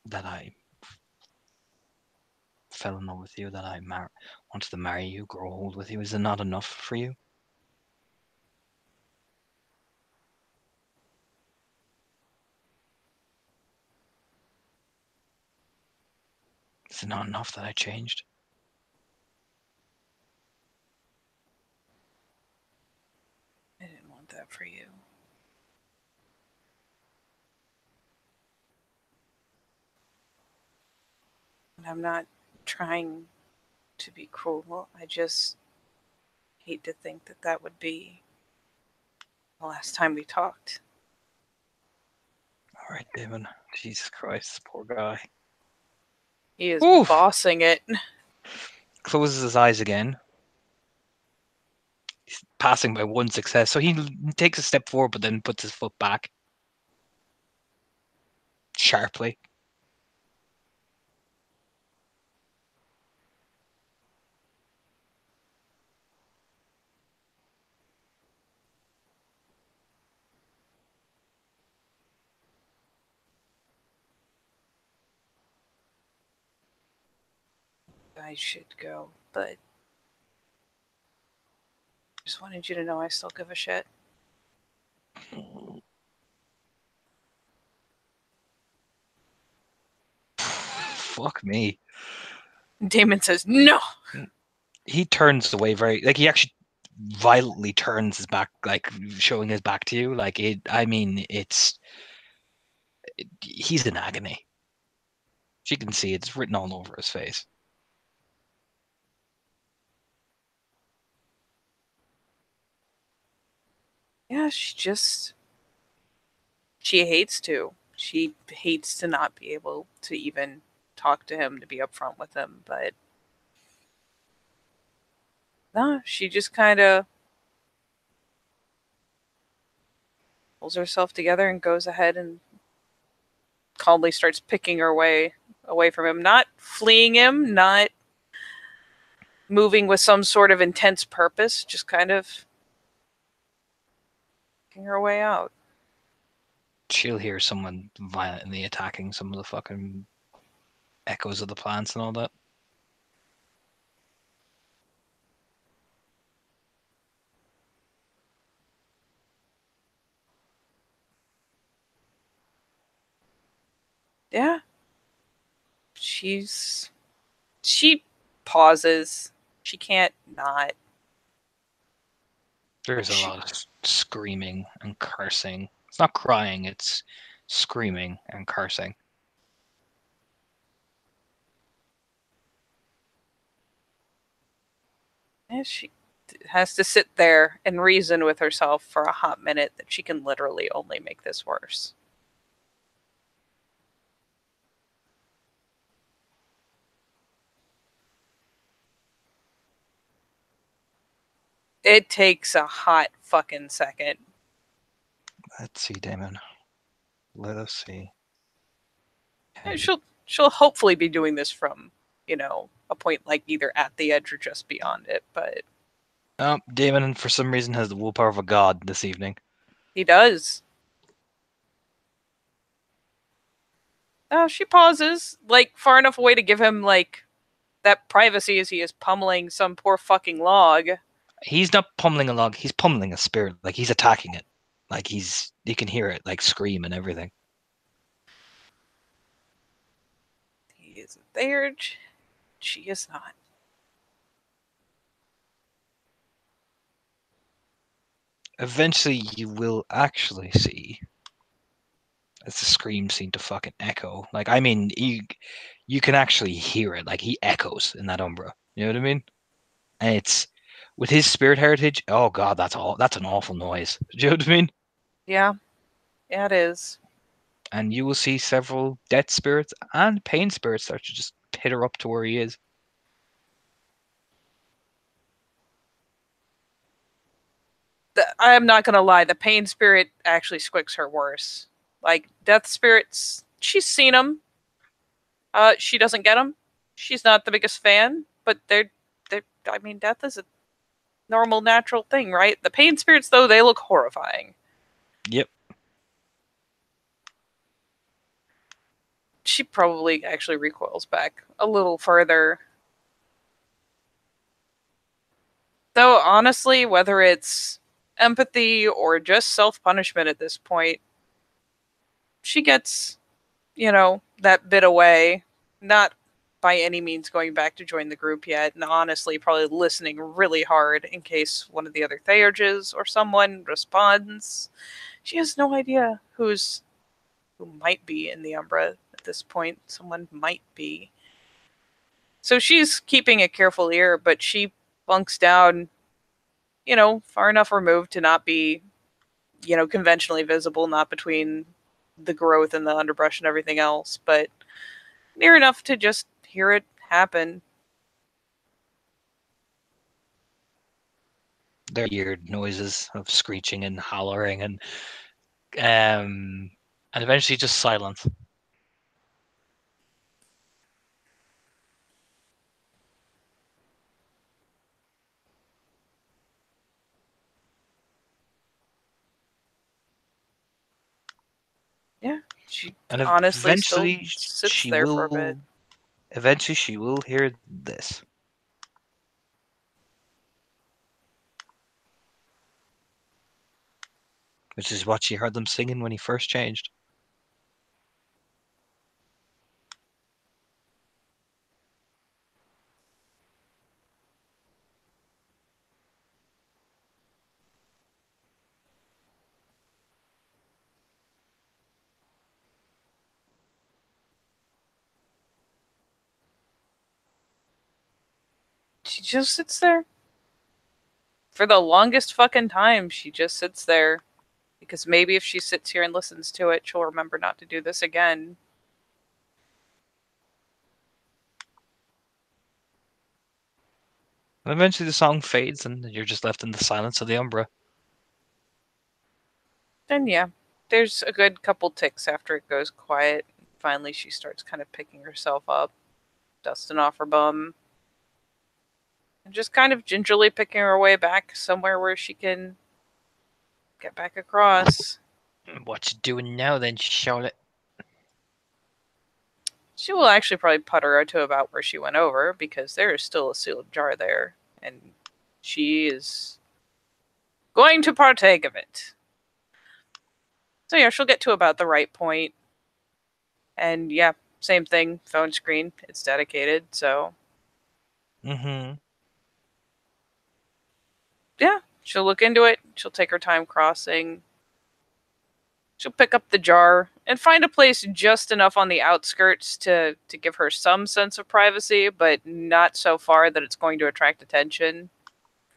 that I fell in love with you, that I wanted to marry you, grow old with you? Is it not enough for you? Is it not enough that I changed? I didn't want that for you. And I'm not trying to be cruel. I just hate to think that that would be the last time we talked. All right, Damon. Jesus Christ, poor guy. He is Oof. bossing it. Closes his eyes again. He's passing by one success, so he takes a step forward, but then puts his foot back sharply. I should go, but I just wanted you to know I still give a shit. Fuck me. Damon says, no! He turns away he actually violently turns his back, like showing his back to you. Like he's in agony. She can see it's written all over his face. Yeah, she hates to. She hates to not be able to even talk to him, to be upfront with him, but no, she just kind of pulls herself together and goes ahead and calmly starts picking her way away from him, not fleeing him, not moving with some sort of intense purpose, just kind of picking her way out. She'll hear someone violently attacking some of the fucking echoes of the plants and all that. Yeah. She pauses. She can't not. There's a lot of screaming and cursing. It's not crying, it's screaming and cursing. Yeah, she has to sit there and reason with herself for a hot minute that she can literally only make this worse. It takes a hot fucking second. Let's see, Damon. Let us see. Okay. She'll hopefully be doing this from, a point like either at the edge or just beyond it, but Damon, for some reason, has the willpower of a god this evening. he does. Oh, she pauses, far enough away to give him, that privacy as he is pummeling some poor fucking log. He's not pummeling a log, he's pummeling a spirit. He's attacking it. You can hear it, scream and everything. He isn't there. She is not. Eventually, you will actually see, as the screams seem to fucking echo. You can actually hear it. He echoes in that Umbra. You know what I mean? And it's with his spirit heritage. Oh god, that's an awful noise. Do you know what I mean? Yeah, it is. And you will see several death spirits and pain spirits start to just pitter up to where he is. I'm not gonna lie, the pain spirit actually squicks her worse. Death spirits, she's seen them. She doesn't get them. She's not the biggest fan, but they're. I mean, death is a normal, natural thing, right? The pain spirits, though, they look horrifying. Yep. She probably actually recoils back a little further. Though, honestly, whether it's empathy or just self-punishment at this point, she gets, that bit away. Not by any means going back to join the group yet, and honestly, probably listening really hard in case one of the other Theurges or someone responds. She has no idea who might be in the Umbra at this point. Someone might be. So she's keeping a careful ear, but she bunks down, far enough removed to not be, conventionally visible, not between the growth and the underbrush and everything else, but near enough to just hear it happen. There are weird noises of screeching and hollering and eventually just silence. Yeah, she And honestly eventually still sits she there will for a bit. eventually she will hear this. Which is what she heard them singing when he first changed. She just sits there. For the longest fucking time, she just sits there. Because maybe if she sits here and listens to it, she'll remember not to do this again. And eventually the song fades and you're just left in the silence of the Umbra. And yeah, there's a good couple ticks after it goes quiet. Finally, she starts kind of picking herself up, dusting off her bum, and just kind of gingerly picking her way back somewhere where she can get back across. What you doing now then, Charlotte? She will actually probably putter to about where she went over because there is still a sealed jar there, and she is going to partake of it. So yeah, she'll get to about the right point. And yeah, same thing. Phone screen. It's dedicated. So Mm-hmm. yeah, she'll look into it. She'll take her time crossing. She'll pick up the jar and find a place just enough on the outskirts to give her some sense of privacy, but not so far that it's going to attract attention.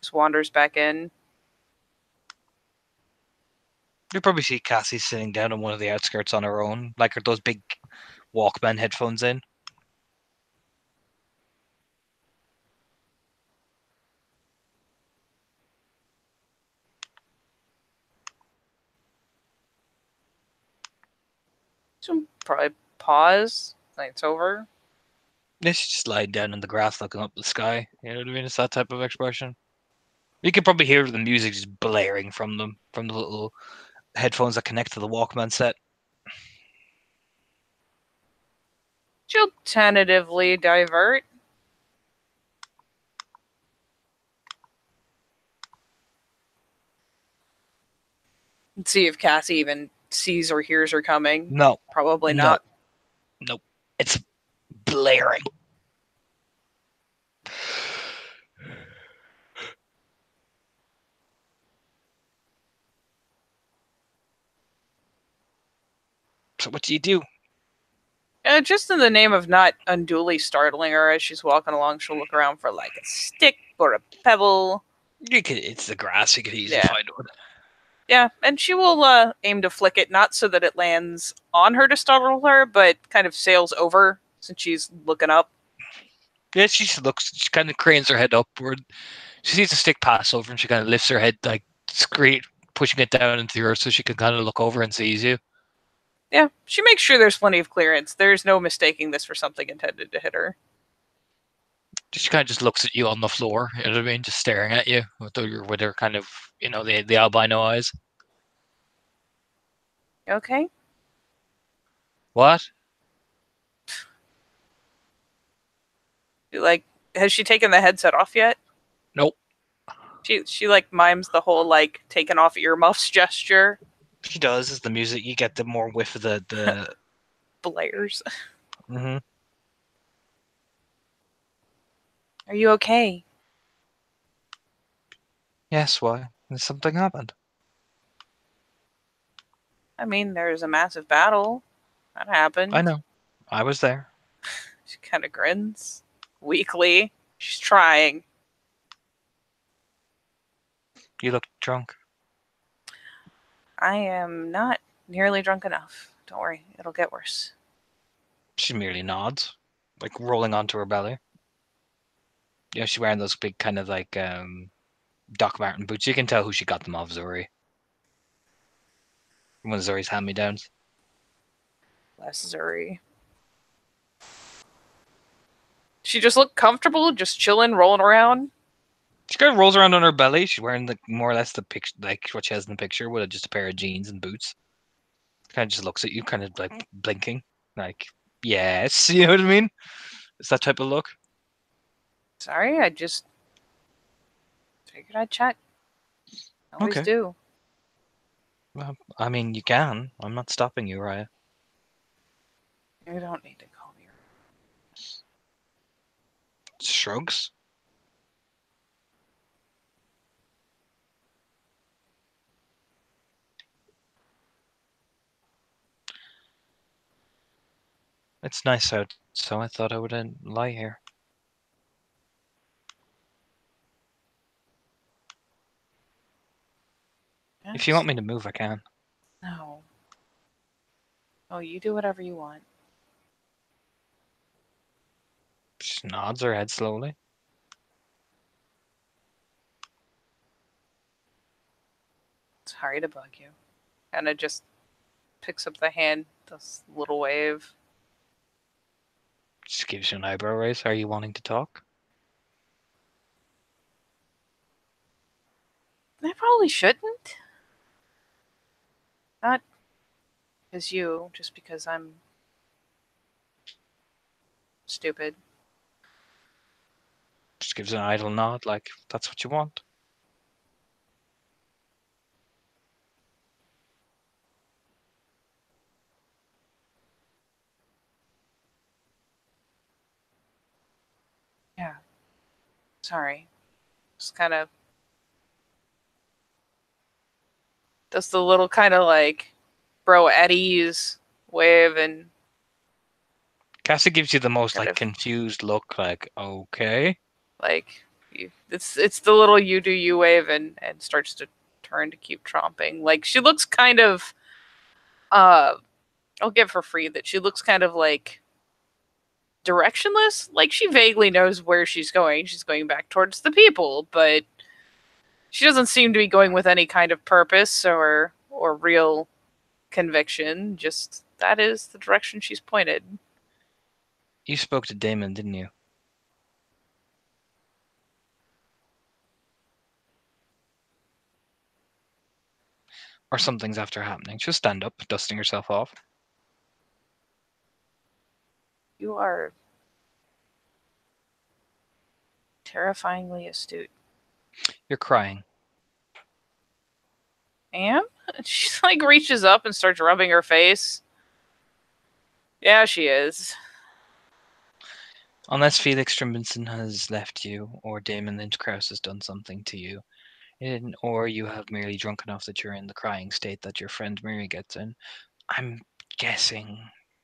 Just wanders back in. You probably see Cassie sitting down on one of the outskirts on her own, like with those big Walkman headphones in. She'll probably pause. Night's over. Yeah, she's just lying down in the grass looking up at the sky. You know what I mean? It's that type of expression. You can probably hear the music just blaring from them, from the little headphones that connect to the Walkman set. She'll tentatively divert. And see if Cassie even sees or hears her coming. No, Probably no, not. no. It's blaring. So what do you do? Just in the name of not unduly startling her as she's walking along, she'll look around for like a stick or a pebble. It's the grass. You could easily Yeah. find one. Yeah, and she will aim to flick it, not so that it lands on her to startle her, but kind of sails over since she's looking up. Yeah, she just looks. She kind of cranes her head upward. She sees the stick pass over, and she kind of lifts her head, like screen, pushing it down into the earth, so she can kind of look over and sees you. Yeah, she makes sure there's plenty of clearance. There's no mistaking this for something intended to hit her. She kind of just looks at you on the floor. You know what I mean? Just staring at you with her kind of, the albino eyes. Okay. What? Like, has she taken the headset off yet? Nope. She like mimes the whole like taking off earmuffs gesture. She does. As the music, you get the more whiff of the. Blares. Mm-hmm. Are you okay? Yes. Why? Something happened. I mean, there's a massive battle. That happened. I know. I was there. She kind of grins weakly. She's trying. You look drunk. I am not nearly drunk enough. Don't worry, it'll get worse. She merely nods, like rolling onto her belly. Yeah, she's wearing those big kind of like Doc Marten boots. You can tell who she got them off, Zuri. One of Zuri's hand-me-downs. Less Zuri. She just looked comfortable, just chilling, rolling around. She kind of rolls around on her belly. She's wearing more or less the picture, like what she has in the picture, with just a pair of jeans and boots. Kind of just looks at you, kind of like blinking, like yes, you know what I mean? It's that type of look. Sorry, I just figured I'd check. Always Okay. do. Well, I mean, you can. I'm not stopping you, Raya. You don't need to call me. Shrugs. It's nice out, so I thought I would lie here. Yes. If you want me to move, I can. No. Oh, you do whatever you want. She nods her head slowly. Sorry to bug you. And it just picks up the hand, this little wave. Just gives you an eyebrow raise. Are you wanting to talk? I probably shouldn't. Not because you, just because I'm stupid. Just gives an idle nod, like that's what you want. sorry. Just kind of does the little kind of like bro Eddie's wave and Cassie gives you the most kind like of confused look, like, okay. like it's the little you do you wave and starts to turn to keep tromping. Like she looks kind of I'll give her free that she looks kind of like directionless. Like she vaguely knows where she's going. She's going back towards the people, but she doesn't seem to be going with any kind of purpose or real conviction. Just that is the direction she's pointed. You spoke to Damon, didn't you? Or something's after happening. Just stand up, dusting yourself off. You are terrifyingly astute. You're crying. Am? She like reaches up and starts rubbing her face. Yeah, she is. Unless Felix Trimbenson has left you, or Damon Lynch Krause has done something to you, or you have merely drunk enough that you're in the crying state that your friend Mary gets in, I'm guessing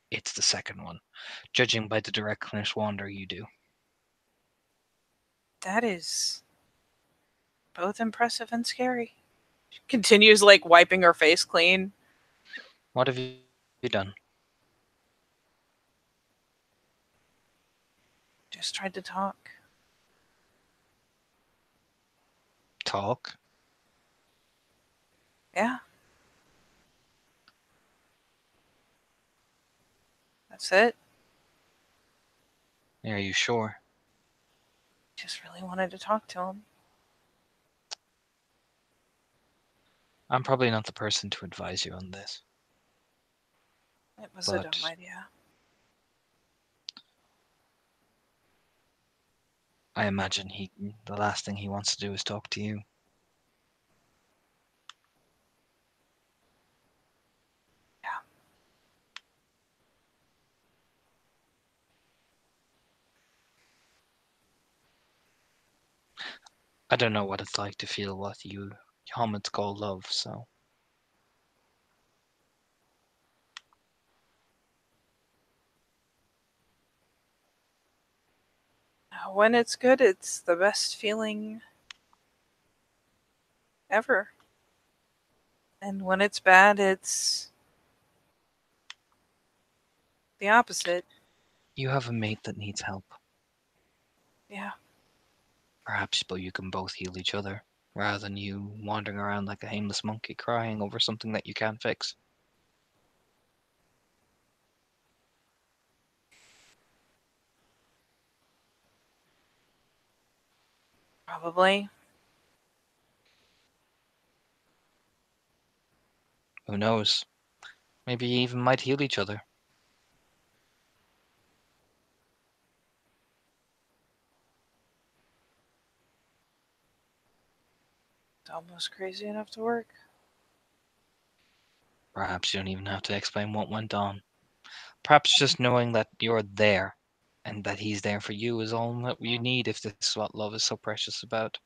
it's the second one, judging by the directness wander you do. That is both impressive and scary. She continues like wiping her face clean. What have you done? Just tried to talk. Talk? Yeah. That's it. Are you sure? Just really wanted to talk to him. I'm probably not the person to advise you on this. It was a dumb idea. I imagine the last thing he wants to do is talk to you. Yeah. I don't know what it's like to feel what you humans call love, so When it's good, it's the best feeling ever. And when it's bad, it's the opposite. you have a mate that needs help. Yeah. Perhaps but you can both heal each other, rather than you wandering around like a aimless monkey crying over something that you can't fix. Probably. Who knows? Maybe you even might heal each other. It's almost crazy enough to work. Perhaps you don't even have to explain what went on. Perhaps just knowing that you're there and that he's there for you is all that you need if this is what love is so precious about.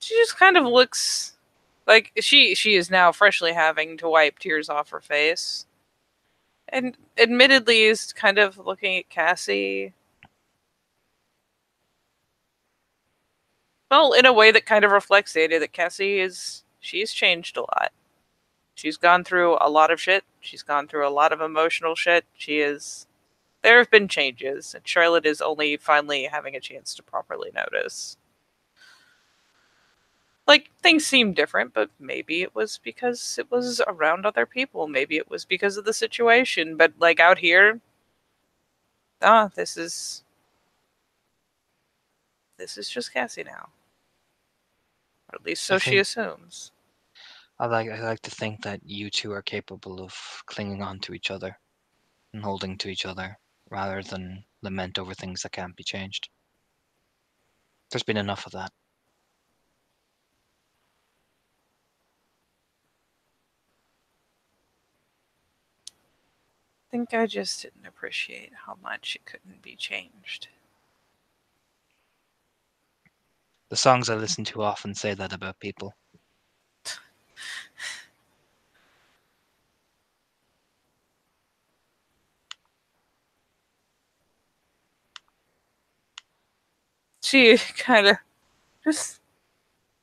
She just kind of looks like she is now freshly having to wipe tears off her face. And admittedly is kind of looking at Cassie. Well, in a way that kind of reflects the idea that she's changed a lot. She's gone through a lot of shit. She's gone through a lot of emotional shit. There have been changes, and Charlotte is only finally having a chance to properly notice. Like, things seem different, but maybe it was because it was around other people. Maybe it was because of the situation. But, like, out here, this is just Cassie now. Or at least so she assumes. I like to think that you two are capable of clinging on to each other and holding to each other rather than lament over things that can't be changed. There's been enough of that. I think I just didn't appreciate how much it couldn't be changed. The songs I listen to often say that about people. She kind of just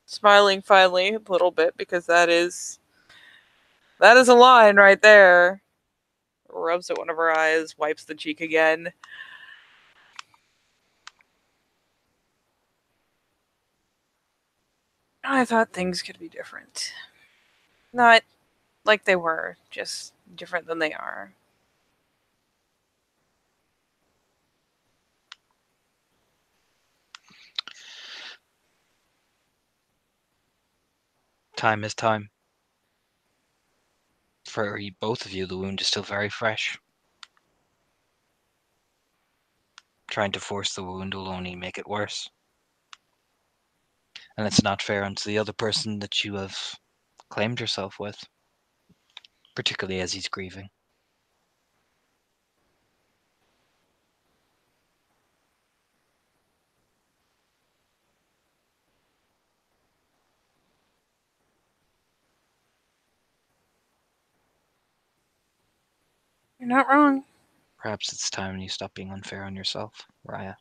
smiling finally a little bit because that is a line right there. Rubs at one of her eyes, wipes the cheek again. I thought things could be different. Not like they were, just different than they are. Time is time. For both of you, the wound is still very fresh. Trying to force the wound will only make it worse. And it's not fair onto the other person that you have claimed yourself with, particularly as he's grieving. You're not wrong. Perhaps it's time you stop being unfair on yourself, Raya.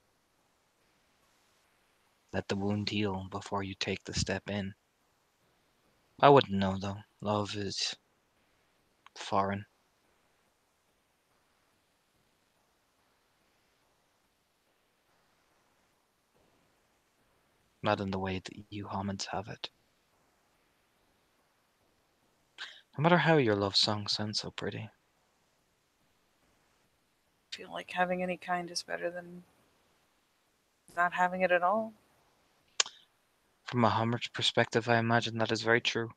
Let the wound heal before you take the step in. I wouldn't know, though. Love is foreign. Not in the way that you homins have it. No matter how your love songs sound so pretty. I feel like having any kind is better than not having it at all. From a Hummer's perspective, I imagine that is very true.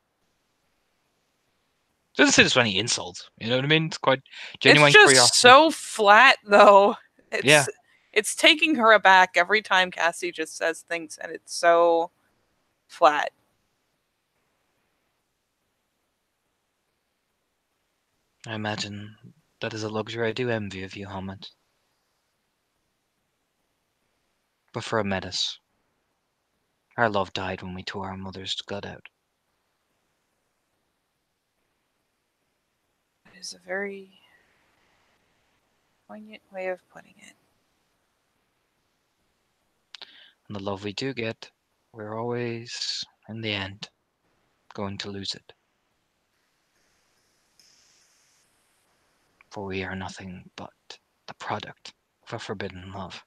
Doesn't say this with any insult, you know what I mean? It's quite genuine It's just curiosity. so flat, though. Yeah. It's taking her aback every time Cassie just says things, and it's so flat. I imagine that is a luxury I do envy of you, Hammond. But for a Metis, our love died when we tore our mother's gut out. It is a very poignant way of putting it. And the love we do get, we're always, in the end, going to lose it. For we are nothing but the product of a forbidden love.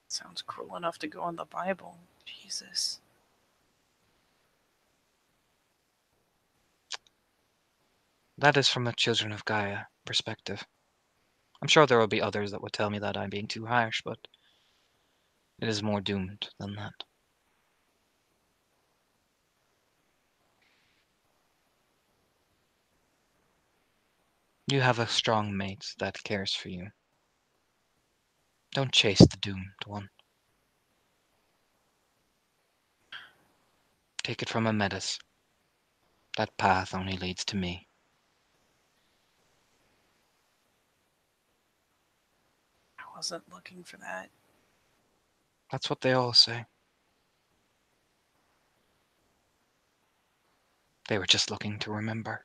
Sounds cruel enough to go in the Bible. Jesus. That is from a Children of Gaia perspective. I'm sure there will be others that would tell me that I'm being too harsh, but it is more doomed than that. You have a strong mate that cares for you. Don't chase the doomed one. Take it from a Metis. That path only leads to me. I wasn't looking for that. That's what they all say. They were just looking to remember.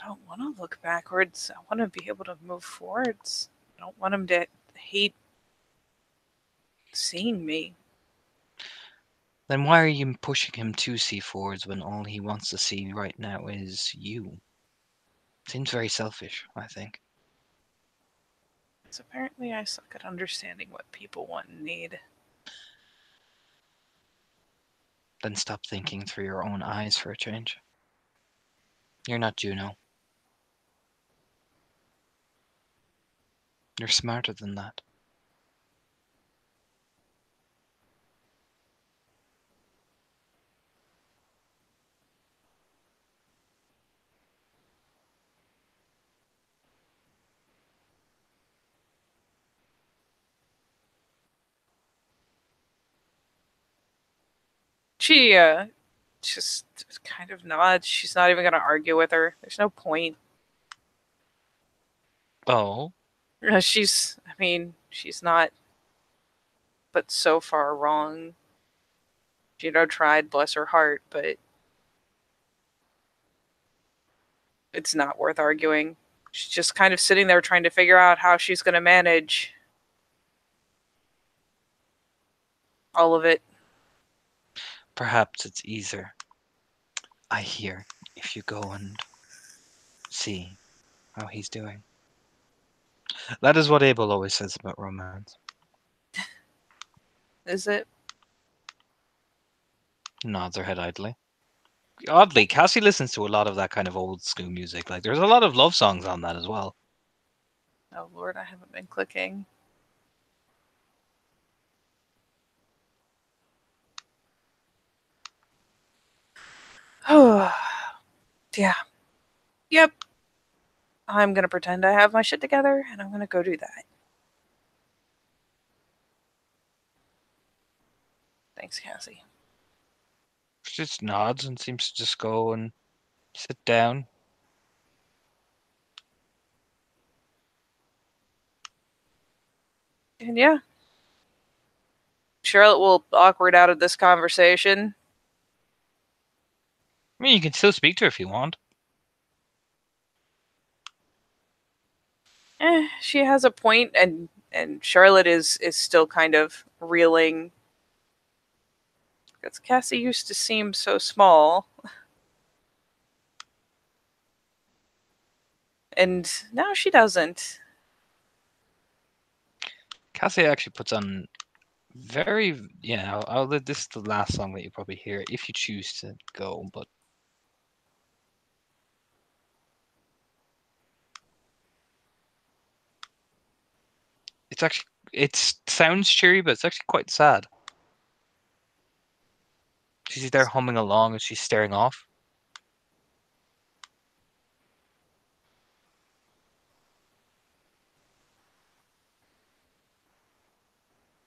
I don't want to look backwards. I want to be able to move forwards. I don't want him to hate seeing me. Then why are you pushing him to see forwards when all he wants to see right now is you? Seems very selfish, I think. Because apparently I suck at understanding what people want and need. Then stop thinking through your own eyes for a change. You're not Juno. You're smarter than that. She just kind of nods. She's not even going to argue with her. There's no point. Oh, She's not, but so far wrong. Tried, bless her heart, but it's not worth arguing. She's just kind of sitting there trying to figure out how she's going to manage all of it. perhaps it's easier. I hear if you go and see how he's doing. That is what Abel always says about romance. Is it? Nods her head idly. Oddly, Cassie listens to a lot of that kind of old school music. Like, there's a lot of love songs on that as well. Oh Lord, I haven't been clicking. Oh, yeah. Yep. I'm gonna pretend I have my shit together, and I'm gonna go do that. Thanks, Cassie. She just nods and seems to just go and sit down. And yeah, Charlotte will awkward out of this conversation. I mean, you can still speak to her if you want. She has a point, and Charlotte is still kind of reeling. Because Cassie used to seem so small. And now she doesn't. Cassie actually puts on very, yeah, this is the last song that you probably hear if you choose to go, but it sounds cheery, but it's actually quite sad. She's there humming along and she's staring off.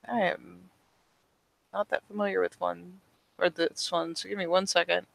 I am not that familiar with one, or this one, so give me 1 second.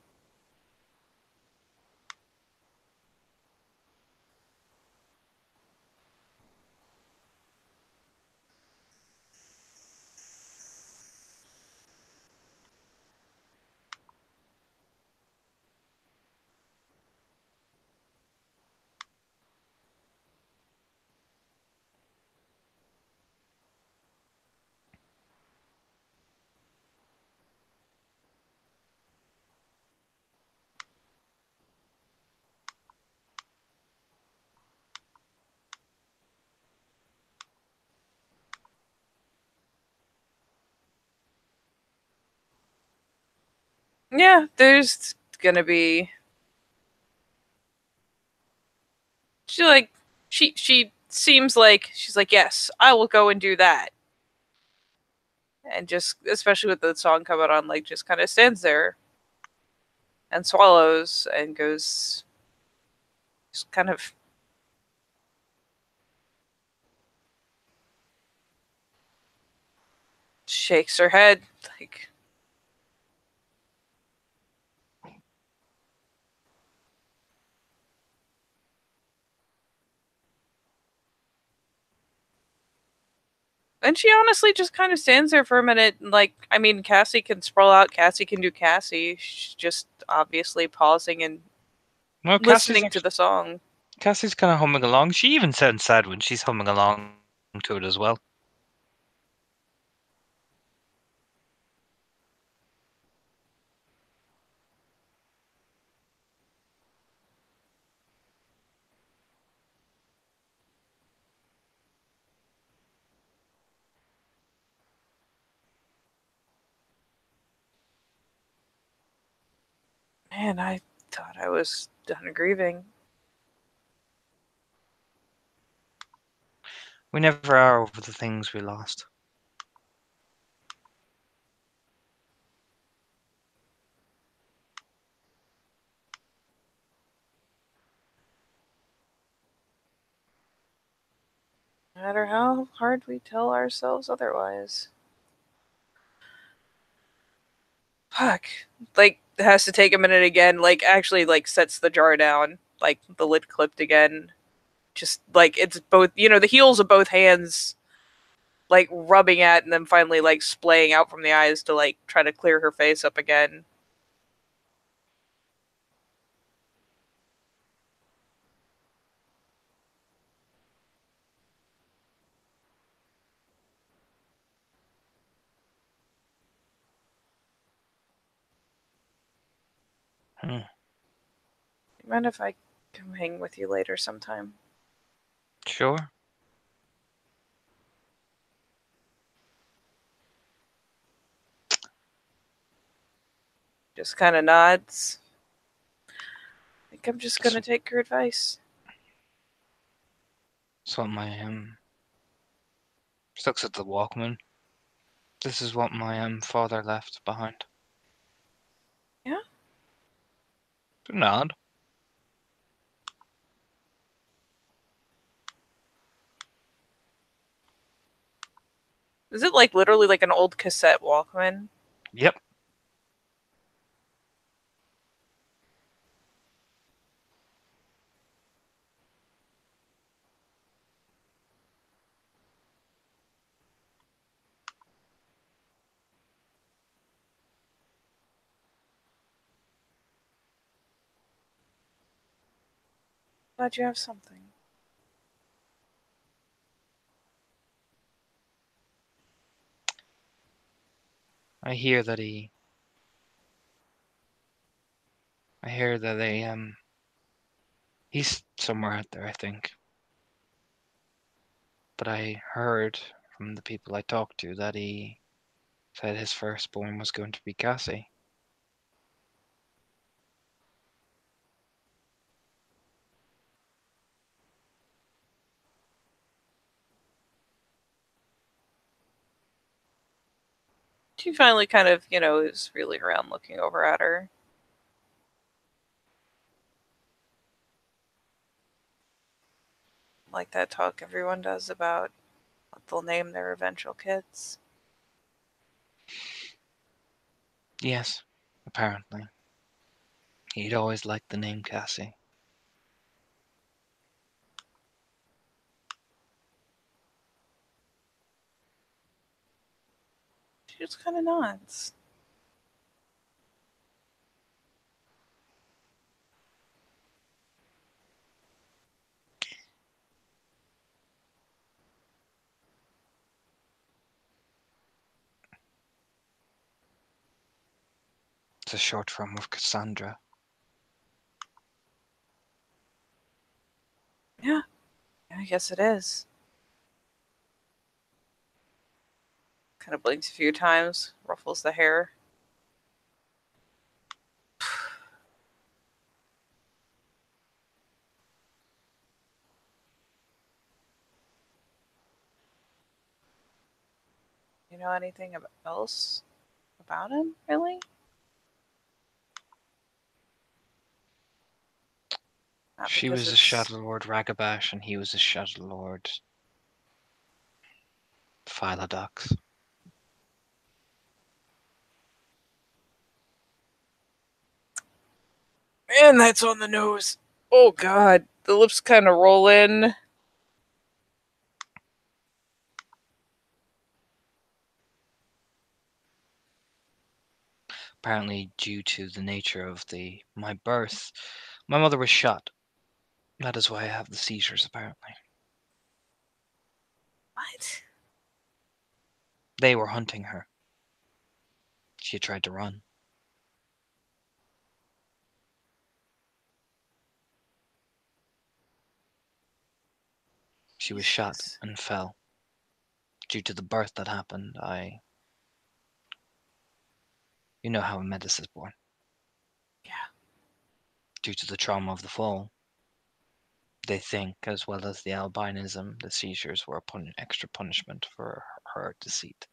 Yeah, there's gonna be. She seems like she's like, yes, I will go and do that. And just, especially with the song coming on, like, just kind of stands there and swallows and goes, just kind of shakes her head, like, and she honestly just kind of stands there for a minute. Like, Cassie can sprawl out, Cassie can do Cassie. She's just obviously pausing and No, listening to the song. Cassie's kind of humming along. She even sounds sad when she's humming along to it as well. Man, I thought I was done grieving. We never are over the things we lost. No matter how hard we tell ourselves otherwise. Fuck. Like, has to take a minute again. Like, actually, like, sets the jar down. Like, the lid clipped again. Just, like, it's both, the heels of both hands, like, rubbing at and then finally, like, splaying out from the eyes to, like, try to clear her face up again. Hmm. Mind if I come hang with you later sometime? Sure. Just kind of nods. I think I'm just gonna So, take your advice. so my just looks at the Walkman. This is what my father left behind. Yeah? Nod. Is it like literally like an old cassette Walkman? Yep. Glad you have something. I hear that he's somewhere out there, I think. But I heard from the people I talked to that he said his firstborn was going to be Cassie. She finally kind of, is really around looking over at her. Like that talk everyone does about what they'll name their eventual kids. Yes, apparently. He'd always liked the name Cassie. She just kind of nods. It's a short form of Cassandra. Yeah, I guess it is. Kind of blinks a few times, ruffles the hair. You know anything else about him, really? Not She because was a it's. Shadow Lord Ragabash, and he was a Shadow Lord Philodox. Man, that's on the nose. Oh god. The lips kind of roll in. Apparently, due to the nature of my birth, my mother was shot. That is why I have the seizures, apparently. What? They were hunting her. She had tried to run. She was shot Jesus. and fell. Due to the birth that happened, you know how a Metis is born. Yeah. Due to the trauma of the fall, they think, as well as the albinism, the seizures were extra punishment for her deceit.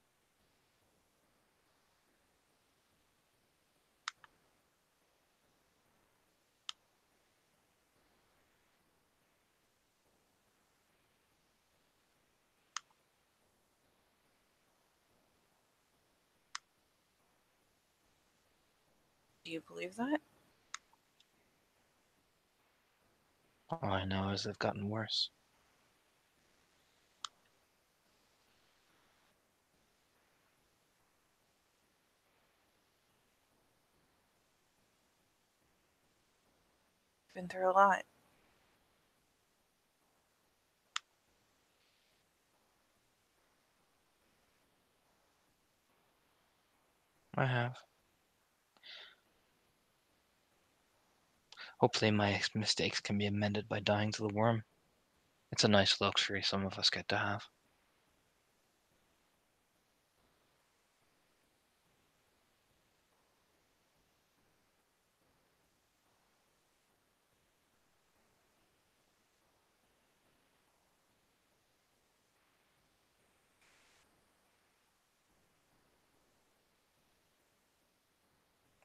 Do you believe that? All I know is they've gotten worse. Been through a lot. I have. Hopefully my mistakes can be amended by dying to the worm. It's a nice luxury some of us get to have.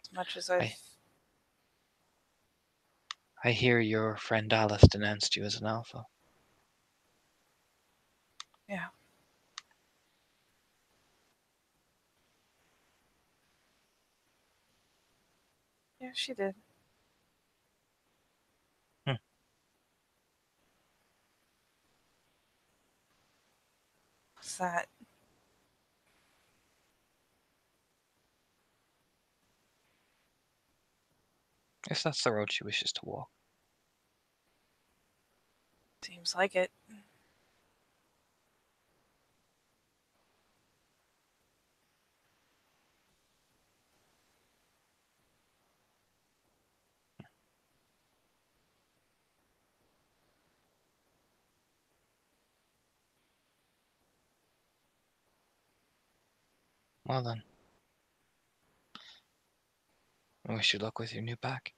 As much as I've. I hear your friend Alice denounced you as an alpha. Yeah. Yeah, she did. Hmm. What's that? Guess that's the road she wishes to walk. Seems like it. Well then. I wish you luck with your new pack.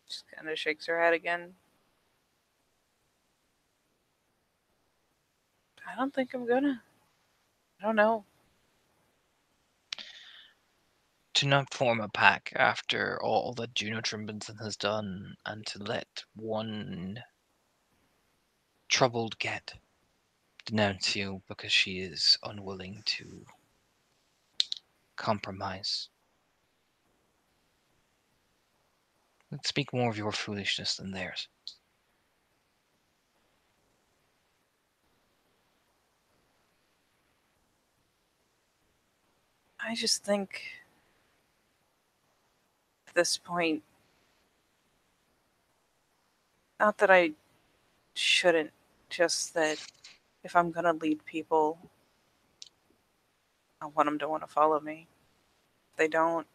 Just kind of shakes her head again. I don't think I'm gonna. I don't know. To not form a pack after all that Juno Trimbenson has done, and to let one troubled get denounce you because she is unwilling to compromise. Let's speak more of your foolishness than theirs. I just think at this point, not that I shouldn't, just that if I'm gonna lead people, I want them to want to follow me. If they don't,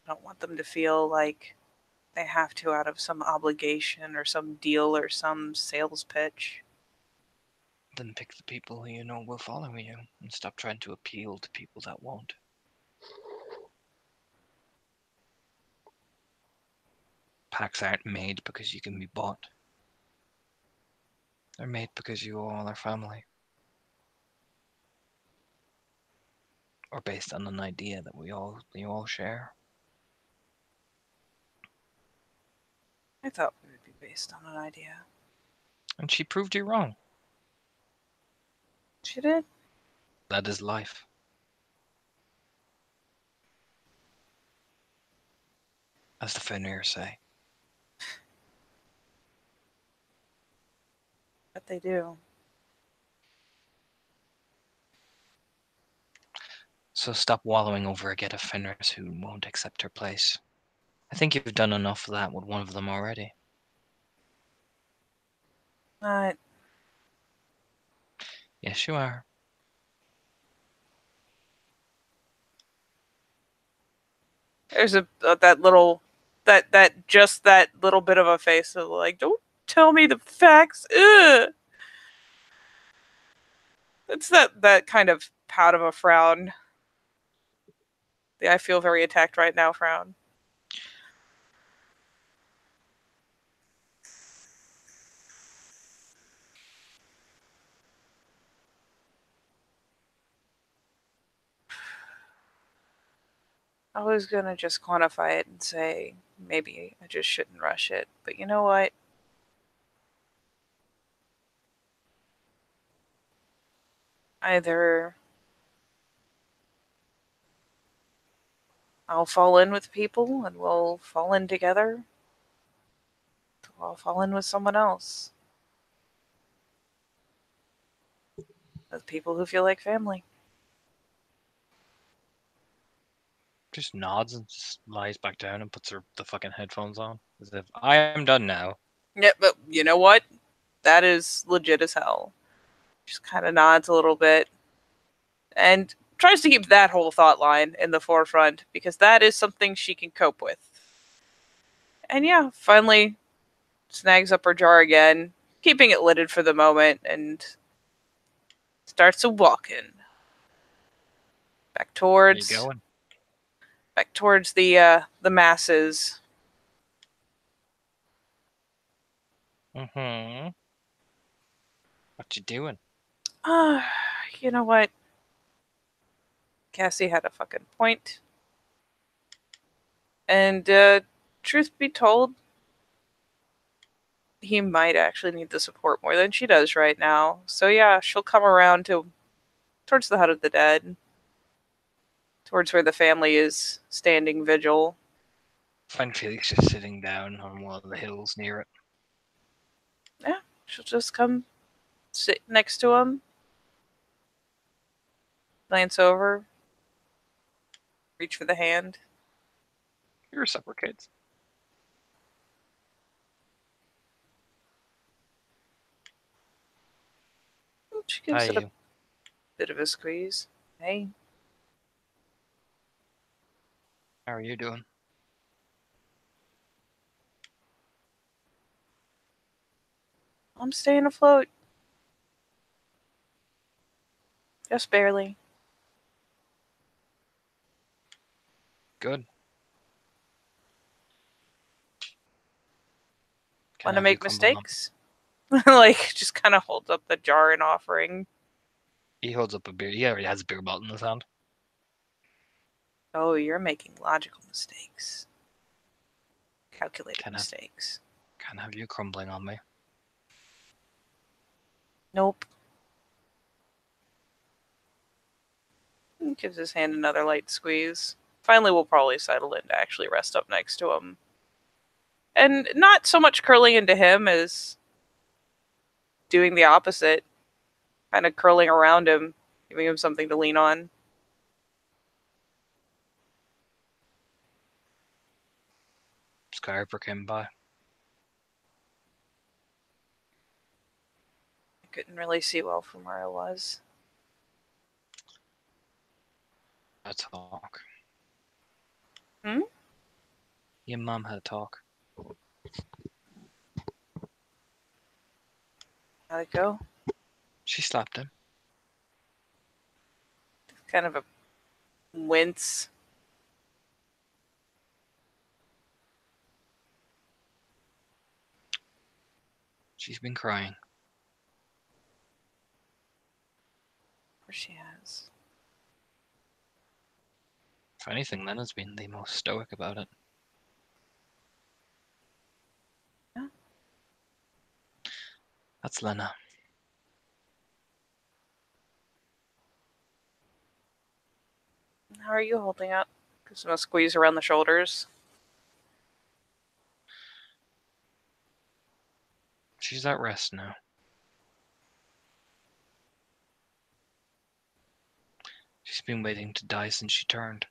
I don't want them to feel like they have to out of some obligation or some deal or some sales pitch. Then pick the people who you know will follow you, and stop trying to appeal to people that won't. Packs aren't made because you can be bought. They're made because you all are family. Or based on an idea that we all share. I thought we would be based on an idea. And she proved you wrong. She did? That is life. As the Fenrir say. But they do. So stop wallowing over a get of Fenris who won't accept her place. I think you've done enough of that with one of them already. Not. Yes, you are. There's that little, that little bit of a face of like, don't tell me the facts. Ugh. It's that kind of pout of a frown. The I feel very attacked right now frown. I was gonna just quantify it and say maybe I just shouldn't rush it. But you know what? Either I'll fall in with people and we'll fall in together. I'll fall in with someone else. With people who feel like family. Just nods and just lies back down and puts the fucking headphones on. As if I am done now. Yeah, but you know what? That is legit as hell. Just kind of nods a little bit and tries to keep that whole thought line in the forefront because that is something she can cope with. And yeah, finally snags up her jar again, keeping it lidded for the moment, and starts walking back Where are you towards going? the masses. Mm-hmm. What you doing? You know what? Cassie had a fucking point. And truth be told, he might actually need the support more than she does right now. So yeah, she'll come around to towards the hut of the dead, towards where the family is standing vigil. Find Felix just sitting down on one of the hills near it. Yeah, she'll just come sit next to him, glance over, reach for the hand. Your supper, kids. She How gives are it a you? bit of a squeeze. Hey, How are you doing? I'm staying afloat. Just barely. Good. Can Want I to have you make crumbling on? mistakes? Like, just kind of holds up the jar in offering. He holds up a beer. He already has a beer bottle in his hand. Oh, you're making logical mistakes. Calculated Can I mistakes. have you crumbling on me? Nope. He gives his hand another light squeeze. Finally, we'll probably settle in to actually rest up next to him. And not so much curling into him as doing the opposite. Kind of curling around him, giving him something to lean on. Skyper came by. I couldn't really see well from where I was. A talk. Hmm? Your mum had a talk. How'd it go? She slapped him. Kind of a wince. She's been crying. Where she has. If anything, Lena's been the most stoic about it. Yeah. That's Lena. How are you holding up? Gives him a squeeze around the shoulders. She's at rest now. She's been waiting to die since she turned.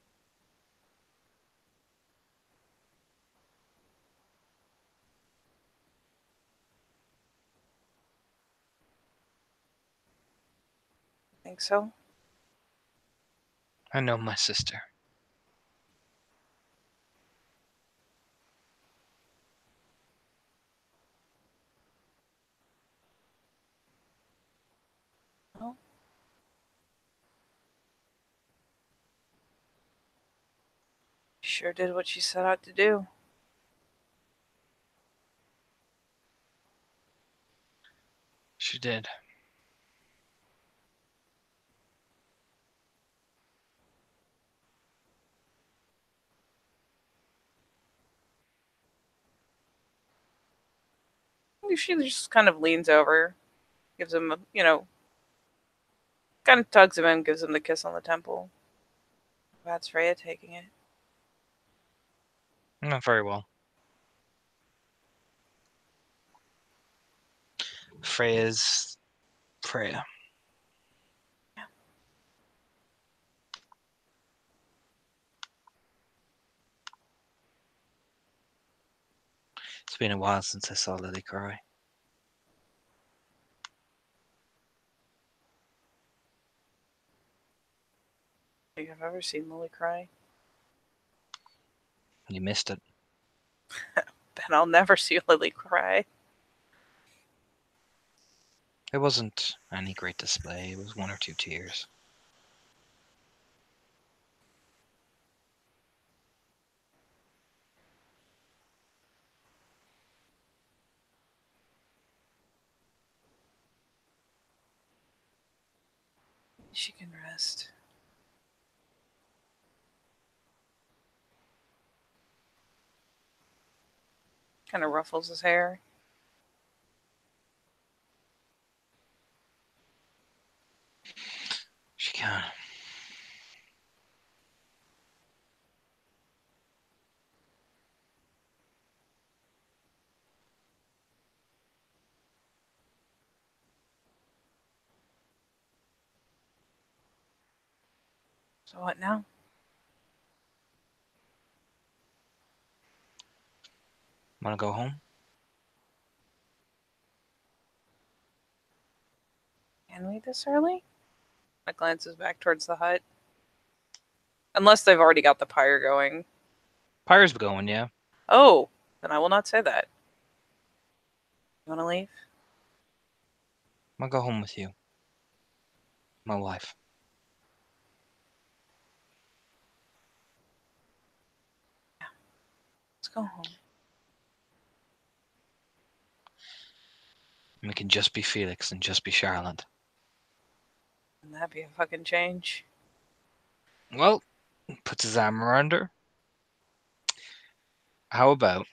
Think so? I know my sister. Well, sure did what she set out to do. She did. She just kind of leans over, gives him, kind of tugs him in, gives him the kiss on the temple. That's Freya taking it. Not very well. Freya's Freya. It's been a while since I saw Lily cry. Have you ever seen Lily cry? You missed it. Ben, I'll never see Lily cry. It wasn't any great display. It was 1 or 2 tears. She can rest. Kind of ruffles his hair. She can. So what now? Wanna go home? Can we this early? I glances back towards the hut. Unless they've already got the pyre going. Pyre's going, yeah. Oh, then I will not say that. You want to leave? I'll go home with you. My wife. Let's go home. And we can just be Felix and just be Charlotte. Wouldn't that be a fucking change? Well, puts his arm around her. How about,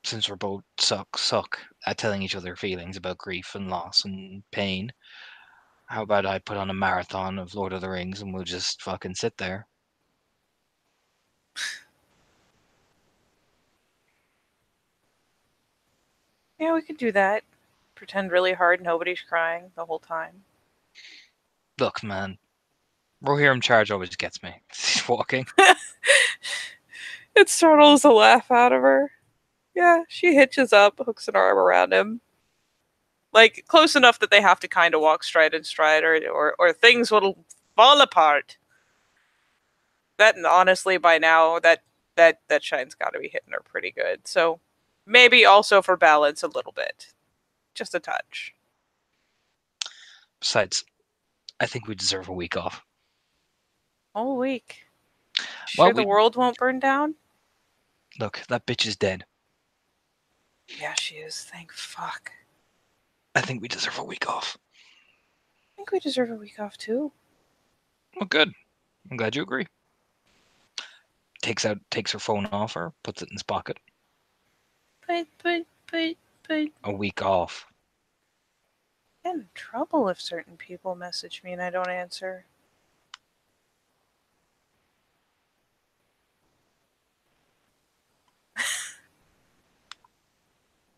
since we're both suck at telling each other feelings about grief and loss and pain, how about I put on a marathon of Lord of the Rings and we'll just fucking sit there? Yeah, we could do that. Pretend really hard nobody's crying the whole time. Look, man, Rohirrim Charge always gets me. He's walking. It startles a laugh out of her. Yeah, she hitches up, hooks an arm around him. Like, close enough that they have to kind of walk stride in stride, or things will fall apart. That, honestly, by now, that shine's got to be hitting her pretty good. So, maybe also for balance a little bit. Just a touch. Besides, I think we deserve a week off. Whole week. Sure, the world won't burn down? Look, that bitch is dead. Yeah, she is. Thank fuck. I think we deserve a week off. I think we deserve a week off too. Well, good. I'm glad you agree. Takes her phone off her, puts it in his pocket. But. A week off. I get in trouble if certain people message me and I don't answer.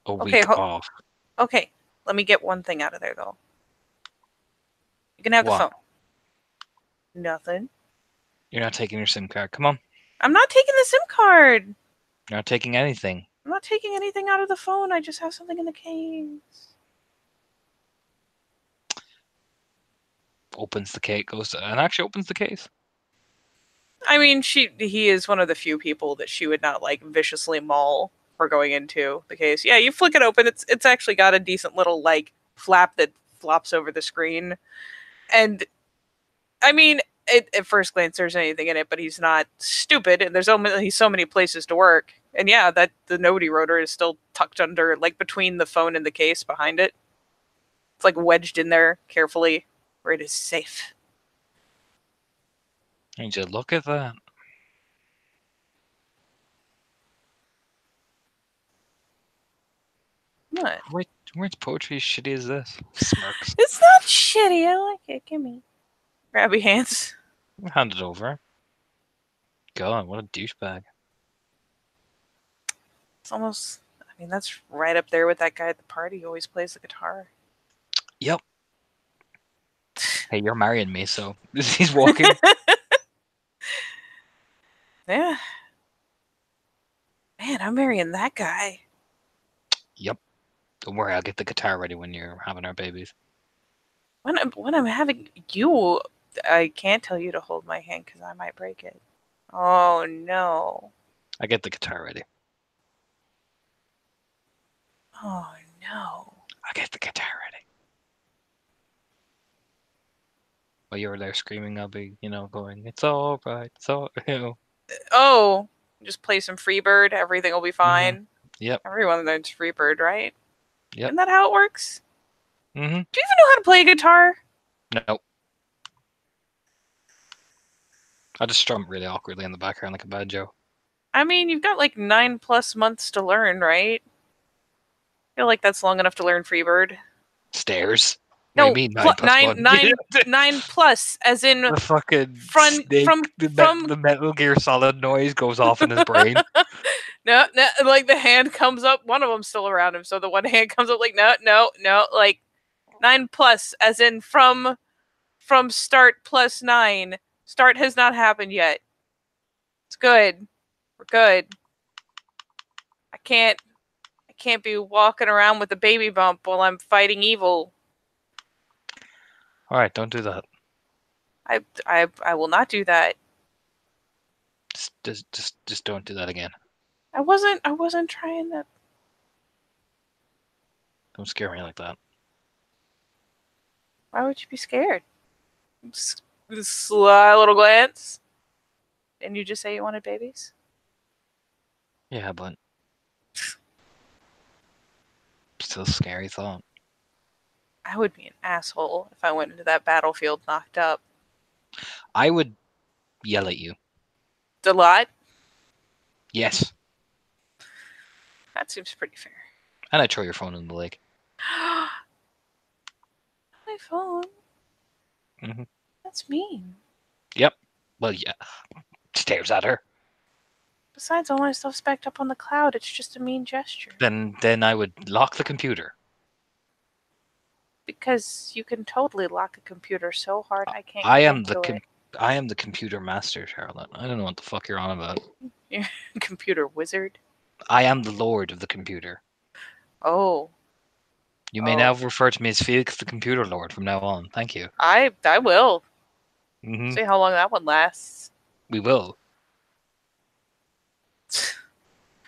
A week off. Okay, let me get one thing out of there though. You can have the phone. Nothing. You're not taking your SIM card. Come on. I'm not taking the SIM card. You're not taking anything. I'm not taking anything out of the phone. I just have something in the case. Opens the case, and actually opens the case. I mean, he is one of the few people that she would not like viciously maul for going into the case. Yeah, you flick it open. It's actually got a decent little like flap that flops over the screen, and I mean, at first glance, there's anything in it, but he's not stupid, and there's only so many places to work. And yeah, that the nobody rotor is still tucked under, like between the phone and the case behind it. It's like wedged in there carefully, where it is safe. And just look at that. What? Where's poetry as shitty as this? Smirks. It's not shitty. I like it. Give me. Grabby hands. Hand it over. God, what a douchebag. It's almost. I mean, that's right up there with that guy at the party who always plays the guitar. Yep. Hey, you're marrying me, so he's walking. Yeah. Man, I'm marrying that guy. Yep. Don't worry, I'll get the guitar ready when you're having our babies. When I'm having you, I can't tell you to hold my hand because I might break it. Oh no. I get the guitar ready. Oh no. I get the guitar ready. While you're there screaming, I'll be, going, it's all right, it's all, Oh, just play some Freebird. Everything will be fine. Yep. Everyone learns Freebird, right? Yep. Isn't that how it works? Mm-hmm. Do you even know how to play guitar? No. I just strum really awkwardly in the background like a banjo. I mean, you've got like 9+ months to learn, right? I feel like that's long enough to learn Freebird. Stairs. No, What do you mean 9+1? 9+, as in The fucking from snake, the Metal Gear Solid noise goes off in his brain. No, like the hand comes up. One of them's still around him, so the one hand comes up like no, like 9+, as in from start plus 9. Start has not happened yet. It's good. We're good. I can't be walking around with a baby bump while I'm fighting evil. All right, don't do that. I will not do that. Just don't do that again. I wasn't trying to. Don't scare me like that. Why would you be scared? Just a sly little glance. And you just say you wanted babies? Yeah, but still a scary thought. I would be an asshole if I went into that battlefield knocked up. I would yell at you. A lot? Yes. That seems pretty fair. And I'd throw your phone in the lake. My phone? Mm-hmm. That's mean. Yep. Well, yeah. Stares at her. Besides, all my stuff's backed up on the cloud. It's just a mean gesture. Then I would lock the computer. Because you can totally lock a computer so hard I can't I get am into it. I am the computer master, Charlotte. I don't know what the fuck you're on about. You're a computer wizard? I am the lord of the computer. Oh. You may now refer to me as Felix the Computer Lord from now on. Thank you. I will. Mm-hmm. See how long that one lasts. We will.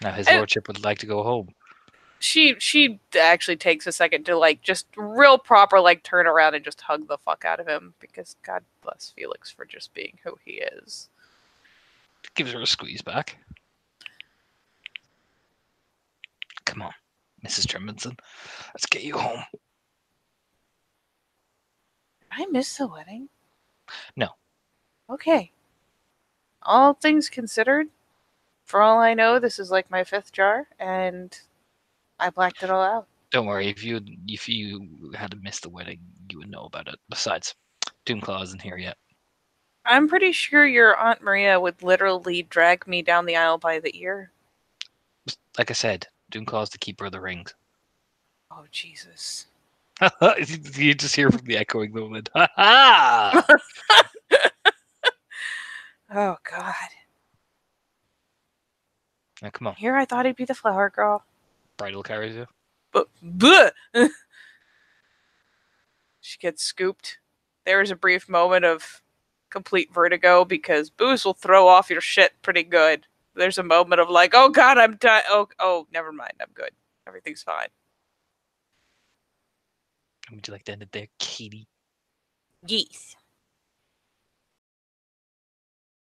Now his lordship would like to go home. She actually takes a second to like just real proper like turn around and just hug the fuck out of him because God bless Felix for just being who he is. Gives her a squeeze back. Come on, Mrs. Trimminson. Let's get you home. I miss the wedding. No. Okay. All things considered, for all I know, this is like my 5th jar, and I blacked it all out. Don't worry, if you had missed the wedding, you would know about it. Besides, Doomclaw isn't here yet. I'm pretty sure your Aunt Maria would literally drag me down the aisle by the ear. Like I said, Doomclaw's the keeper of the rings. Oh, Jesus. You just hear from the echoing the wind. Ha ha! Oh, God. Now, come on. Here I thought he'd be the flower girl. Bridal carries you. But, bleh! She gets scooped. There is a brief moment of complete vertigo because booze will throw off your shit pretty good. There's a moment of like, oh God, I'm dying. Oh, never mind. I'm good. Everything's fine. Would you like to end it there, Katie? Yes.